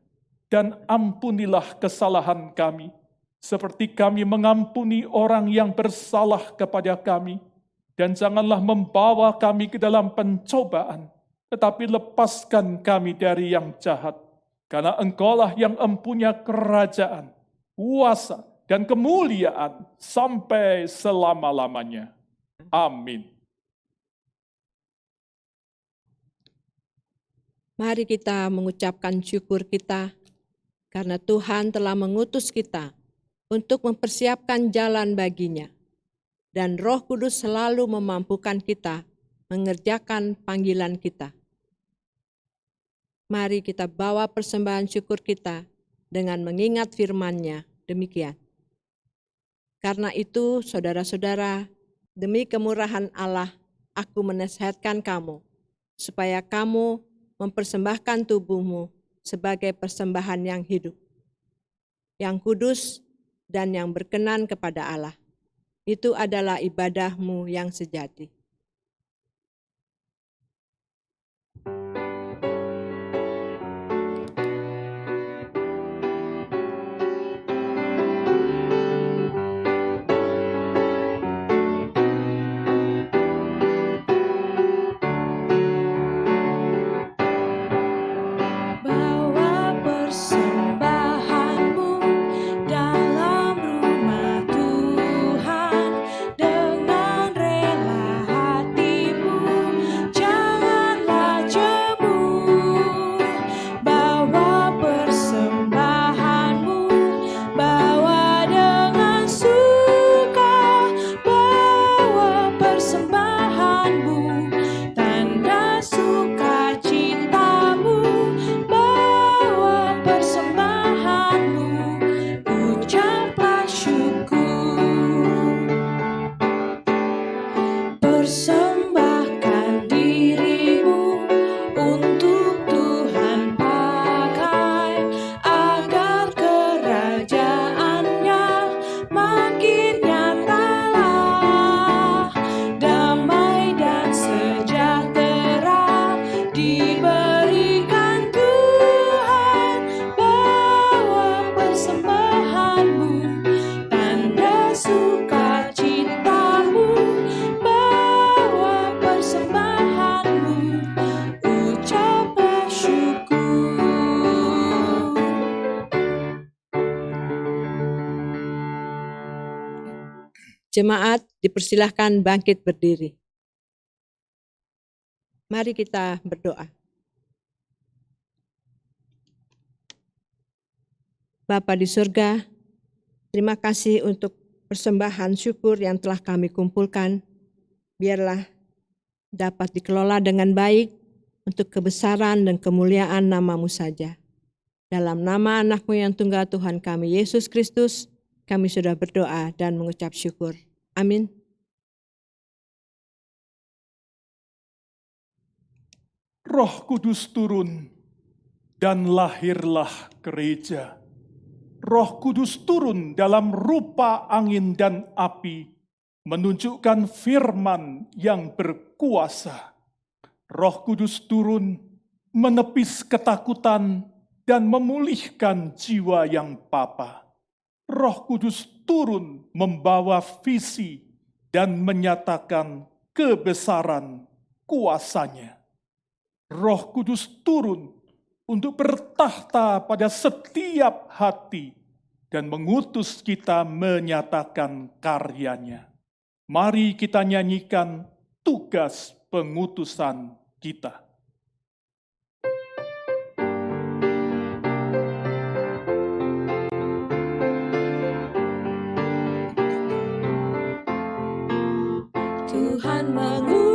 Speaker 6: dan ampunilah kesalahan kami, seperti kami mengampuni orang yang bersalah kepada kami. Dan janganlah membawa kami ke dalam pencobaan, tetapi lepaskan kami dari yang jahat. Karena Engkaulah yang empunya kerajaan, kuasa, dan kemuliaan sampai selama-lamanya. Amin.
Speaker 5: Mari kita mengucapkan syukur kita karena Tuhan telah mengutus kita untuk mempersiapkan jalan baginya. Dan Roh Kudus selalu memampukan kita mengerjakan panggilan kita. Mari kita bawa persembahan syukur kita dengan mengingat firman-Nya demikian. Karena itu, saudara-saudara, demi kemurahan Allah, aku menasihatkan kamu, supaya kamu mempersembahkan tubuhmu sebagai persembahan yang hidup, yang kudus, dan yang berkenan kepada Allah. Itu adalah ibadahmu yang sejati.
Speaker 4: Bawa persembahanmu dalam rumah Tuhan dengan rela hatimu, janganlah jemu. Bawa persembahanmu, bawa dengan suka, bawa persembahanmu, tanda sukacitamu. Bawa persembahanmu, ucaplah syukur. Persembahkan dirimu untuk Tuhan pakai, agar kerajaannya makin nyatalah. Damai dan sejahtera diberikan Tuhan. Bawa persembahanmu, tanda sukacitamu. Bawa persembahanmu, ucaplah syukur.
Speaker 5: Jemaat dipersilahkan bangkit berdiri. Mari kita berdoa. Bapa di surga, terima kasih untuk persembahan syukur yang telah kami kumpulkan. Biarlah dapat dikelola dengan baik untuk kebesaran dan kemuliaan nama-Mu saja. Dalam nama anak-Mu yang tunggal Tuhan kami, Yesus Kristus, kami sudah berdoa dan mengucap syukur. Amin.
Speaker 6: Roh Kudus turun dan lahirlah gereja. Roh Kudus turun dalam rupa angin dan api, menunjukkan firman yang berkuasa. Roh Kudus turun menepis ketakutan dan memulihkan jiwa yang papa. Roh Kudus turun membawa visi dan menyatakan kebesaran kuasanya. Roh Kudus turun untuk bertahta pada setiap hati dan mengutus kita menyatakan karyanya. Mari kita nyanyikan tugas pengutusan kita.
Speaker 4: Tuhan mengutus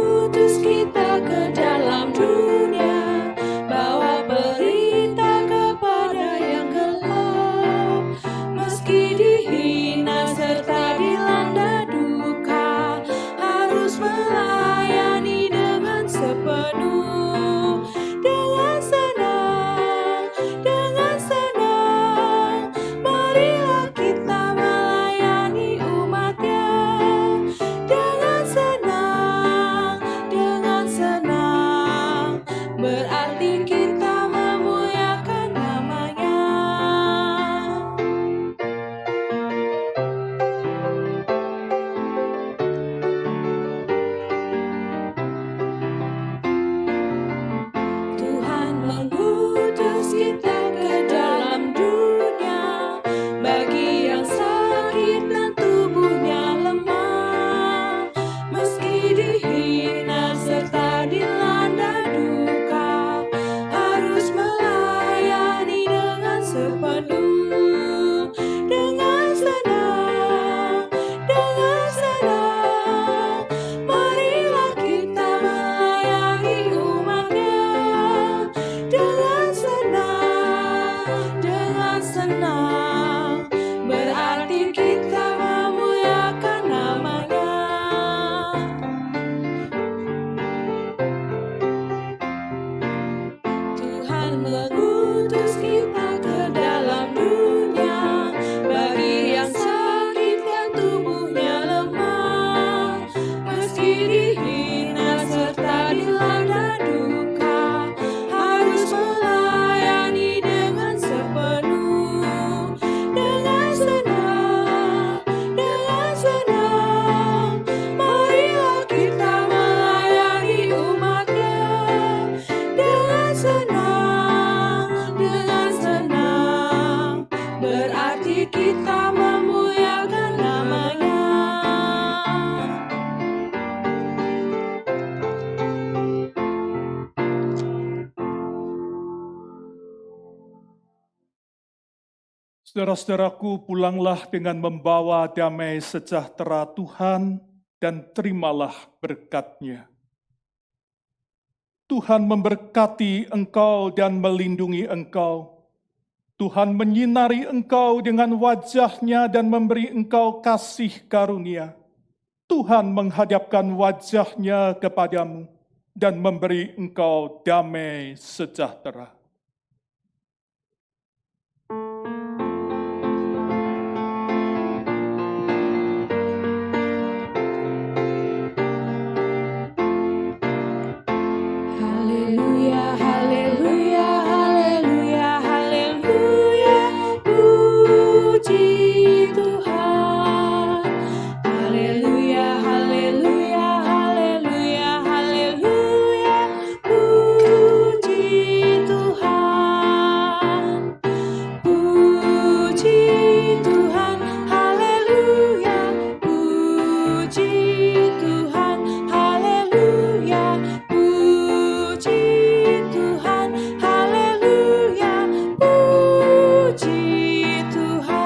Speaker 6: Saudara-saudaraku, pulanglah dengan membawa damai sejahtera Tuhan dan terimalah berkat-Nya. Tuhan memberkati engkau dan melindungi engkau. Tuhan menyinari engkau dengan wajah-Nya dan memberi engkau kasih karunia. Tuhan menghadapkan wajah-Nya kepadamu dan memberi engkau damai sejahtera.
Speaker 4: Haleluya, haleluya, haleluya, haleluya, puji Tuhan. Haleluya, haleluya, haleluya, haleluya, puji Tuhan. Puji Tuhan, haleluya, puji Tuhan, haleluya, puji Tuhan, haleluya, puji Tuhan.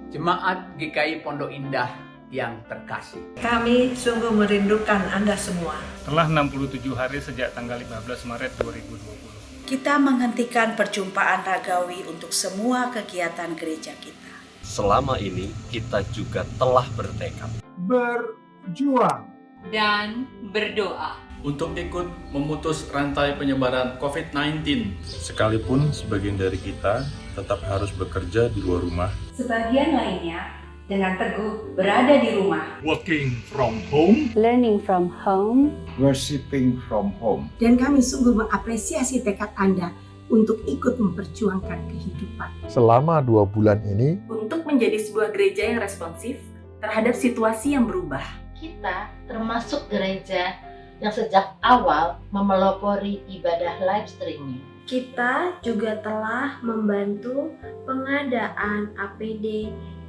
Speaker 8: Jemaat GKI Pondok Indah yang terkasih.
Speaker 9: Kami sungguh merindukan Anda semua.
Speaker 10: Telah 67 hari sejak tanggal 15 Maret 2020.
Speaker 9: Kita menghentikan perjumpaan ragawi untuk semua kegiatan gereja kita.
Speaker 11: Selama ini kita juga telah bertekad
Speaker 7: berjuang
Speaker 4: Dan berdoa.
Speaker 12: untuk ikut memutus rantai penyebaran COVID-19.
Speaker 3: Sekalipun sebagian dari kita tetap harus bekerja di luar rumah,
Speaker 13: Sebagian lainnya dengan teguh berada di rumah,
Speaker 6: Working from home,
Speaker 13: learning from home,
Speaker 7: worshiping from home.
Speaker 9: Dan kami sungguh mengapresiasi tekad Anda untuk ikut memperjuangkan kehidupan.
Speaker 14: Selama 2 bulan ini,
Speaker 13: untuk menjadi sebuah gereja yang responsif terhadap situasi yang berubah.
Speaker 15: Kita termasuk gereja yang sejak awal memelopori ibadah live streaming.
Speaker 16: Kita juga telah membantu pengadaan APD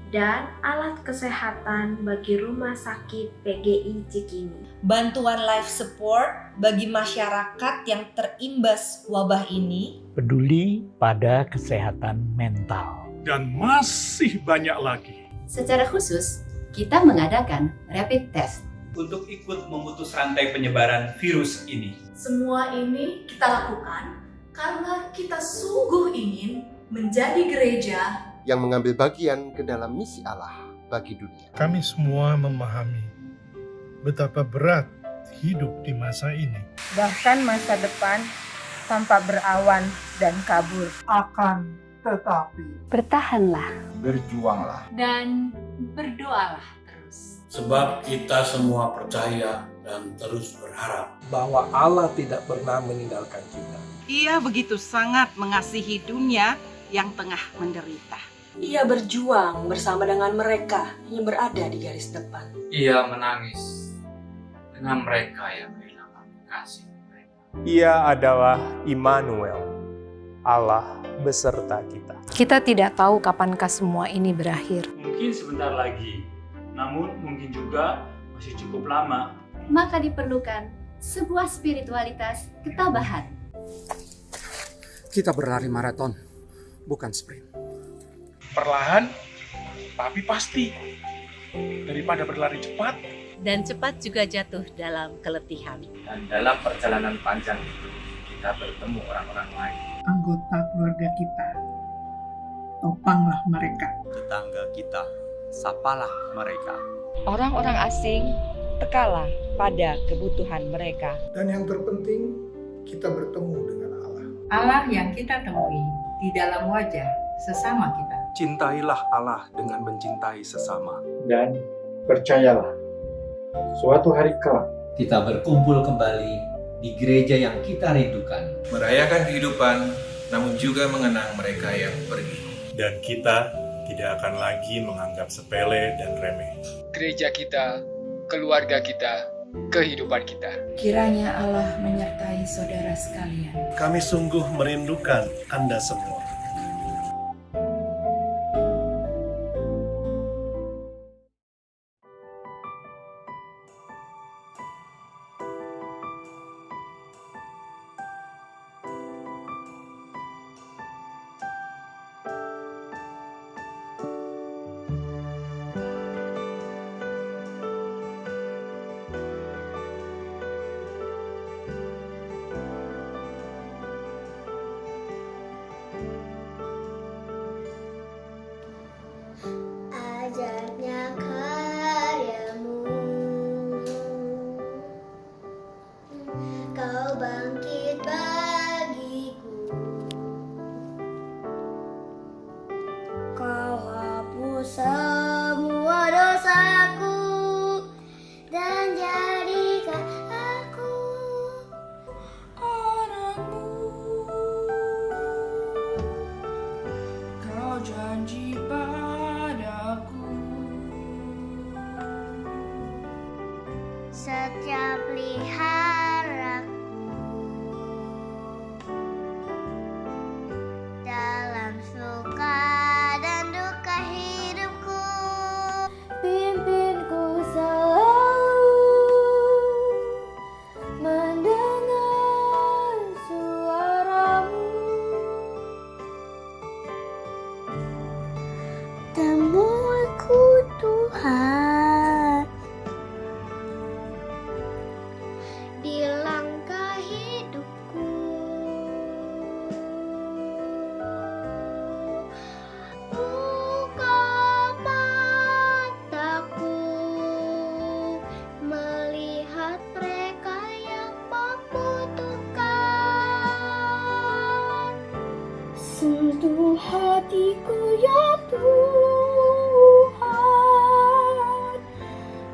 Speaker 16: dan alat kesehatan bagi Rumah Sakit PGI Cikini.
Speaker 9: Bantuan life support bagi masyarakat yang terimbas wabah ini.
Speaker 8: Peduli pada kesehatan mental.
Speaker 6: dan masih banyak lagi.
Speaker 13: Secara khusus, kita mengadakan rapid test
Speaker 8: untuk ikut memutus rantai penyebaran virus ini.
Speaker 9: Semua ini kita lakukan karena kita sungguh ingin menjadi gereja
Speaker 17: yang mengambil bagian ke dalam misi Allah bagi dunia.
Speaker 18: Kami semua memahami betapa berat hidup di masa ini.
Speaker 19: Bahkan masa depan tampak berawan dan kabur.
Speaker 7: Akan tetapi
Speaker 13: bertahanlah,
Speaker 7: berjuanglah,
Speaker 4: dan berdoalah terus.
Speaker 12: Sebab kita semua percaya dan terus berharap
Speaker 20: bahwa Allah tidak pernah meninggalkan kita.
Speaker 21: Ia begitu sangat mengasihi dunia yang tengah menderita.
Speaker 9: Ia berjuang bersama dengan mereka yang berada di garis depan.
Speaker 22: Ia menangis dengan mereka yang kehilangan kasih mereka.
Speaker 23: Ia adalah Immanuel, Allah beserta kita.
Speaker 24: Kita tidak tahu kapankah semua ini berakhir.
Speaker 10: Mungkin sebentar lagi, namun mungkin juga masih cukup lama.
Speaker 13: Maka diperlukan sebuah spiritualitas ketabahan.
Speaker 20: Kita berlari maraton, bukan sprint.
Speaker 6: Perlahan, tapi pasti. Daripada berlari cepat,
Speaker 25: dan cepat juga jatuh dalam keletihan.
Speaker 22: Dan dalam perjalanan panjang itu, kita bertemu orang-orang lain.
Speaker 19: Anggota keluarga kita, topanglah mereka.
Speaker 11: Tetangga kita, sapalah mereka.
Speaker 26: Orang-orang asing, tekalah pada kebutuhan mereka.
Speaker 27: Dan yang terpenting, kita bertemu dengan Allah.
Speaker 28: Allah yang kita temui di dalam wajah sesama kita.
Speaker 29: Cintailah Allah dengan mencintai sesama.
Speaker 30: Dan percayalah, suatu hari kelak
Speaker 31: kita berkumpul kembali di gereja yang kita rindukan.
Speaker 32: Merayakan kehidupan, namun juga mengenang mereka yang pergi.
Speaker 3: Dan kita tidak akan lagi menganggap sepele dan remeh.
Speaker 33: Gereja kita, keluarga kita,
Speaker 1: kehidupan kita.
Speaker 19: Kiranya Allah menyertai saudara sekalian.
Speaker 2: Kami sungguh merindukan Anda semua.
Speaker 4: Ajaibnya karyamu, kau bangkit bagiku, kau hapus semua dosaku dan jadikan aku anakmu. Kau janji setiap peliharaku dalam suka dan duka hidupku, pimpinku selalu mendengar suaramu. Temuiku Tuhan di langkah hidupku, buka mataku melihat mereka yang membutuhkan. Sentuh hatiku ya Tuhan,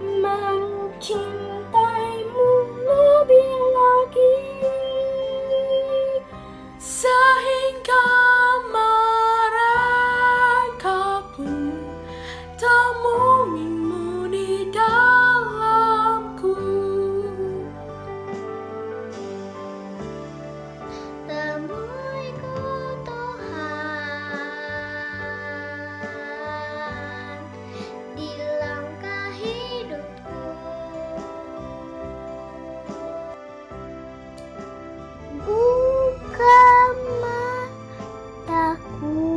Speaker 4: mencintaimu lebih lagi, sehingga mereka pun temuimu di dalamku. Temuiku Tuhan di langkah hidupku, buka mataku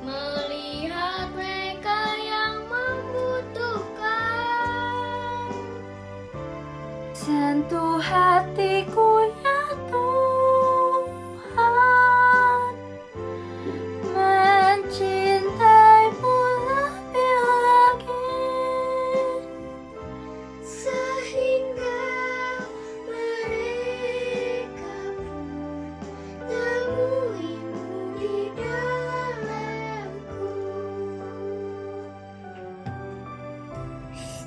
Speaker 4: melihat mereka yang membutuhkan. Sentuh hatiku ya Tuhan, mencintaimu lebih lagi, sehingga mereka pun temuimu di dalamku,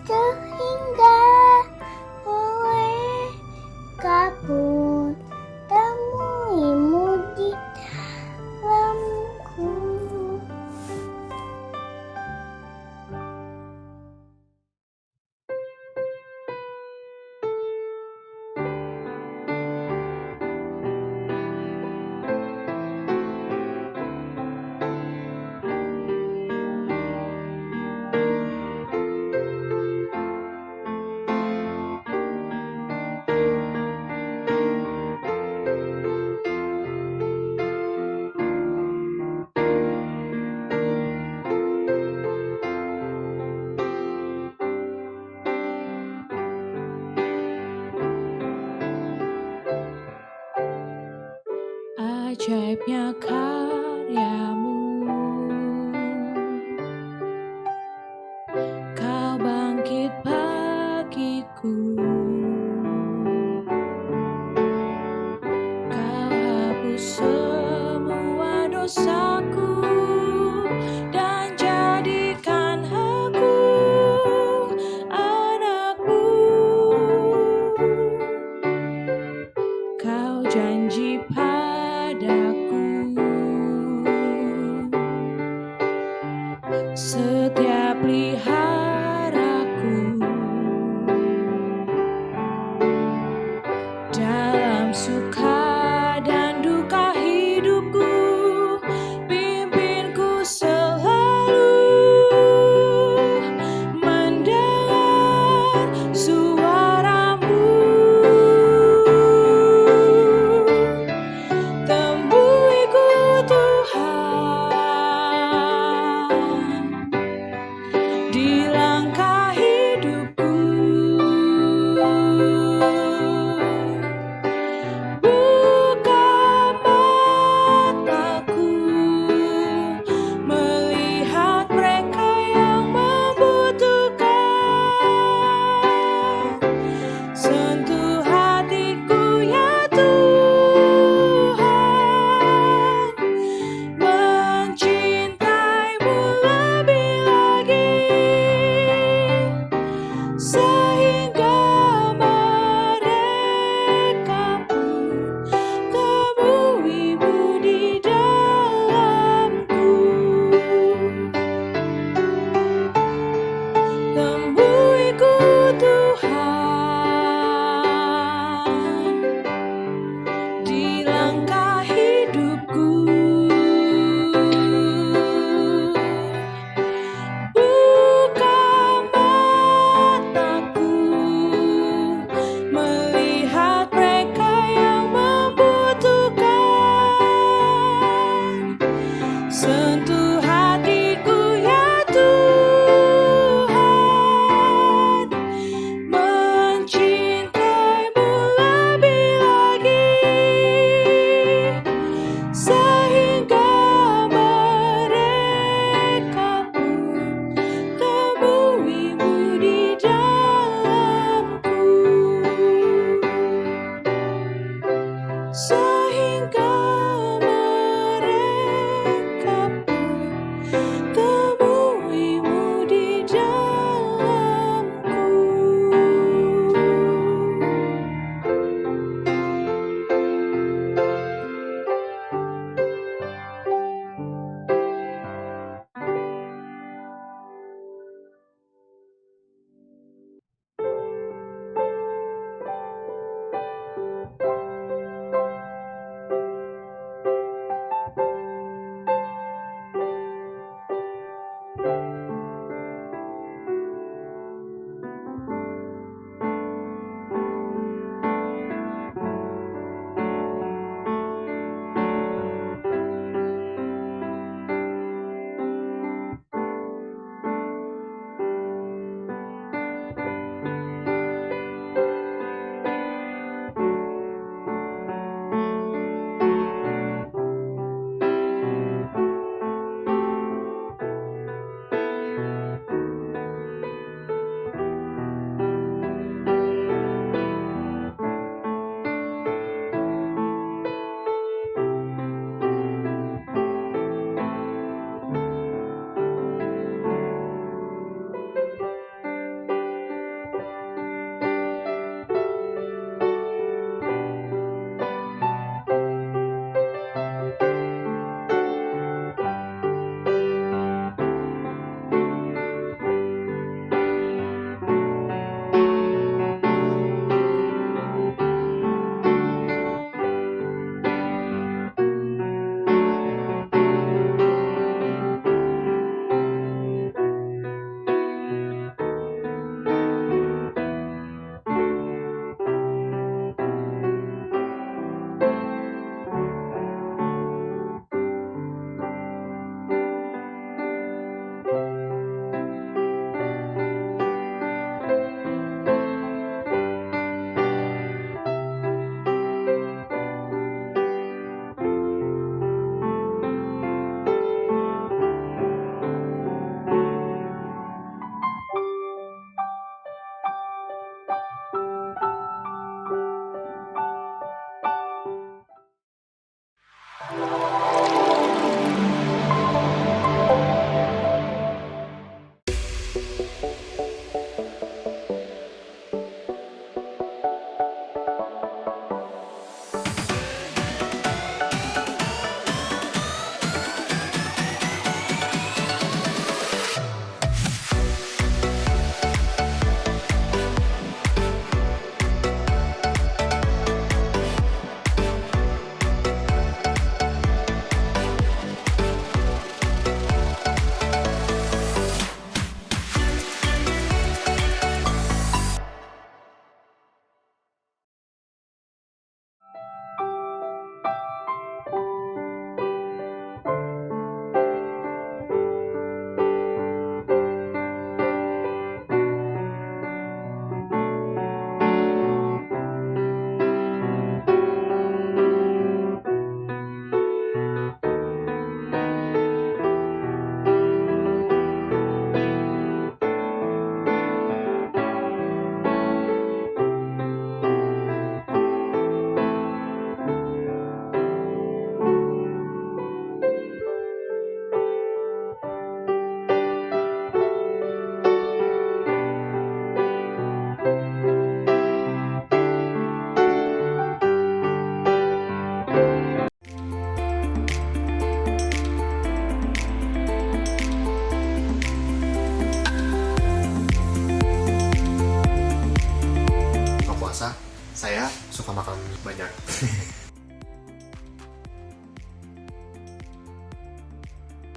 Speaker 4: sehingga mereka pun temuimu di dalamku. Ajaibnya karyamu, kau bangkit bagiku, kau hapus semua dosaku dan jadikan aku anakmu. Kau janji padaku setiap peliharaku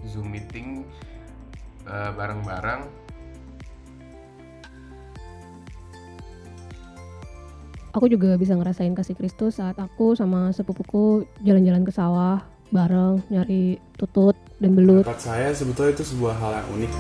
Speaker 1: Zoom meeting bareng-bareng.
Speaker 5: Aku juga bisa ngerasain kasih Kristus saat aku sama sepupuku jalan-jalan ke sawah bareng nyari tutut dan belut.
Speaker 7: Menurut saya sebetulnya itu sebuah hal yang unik.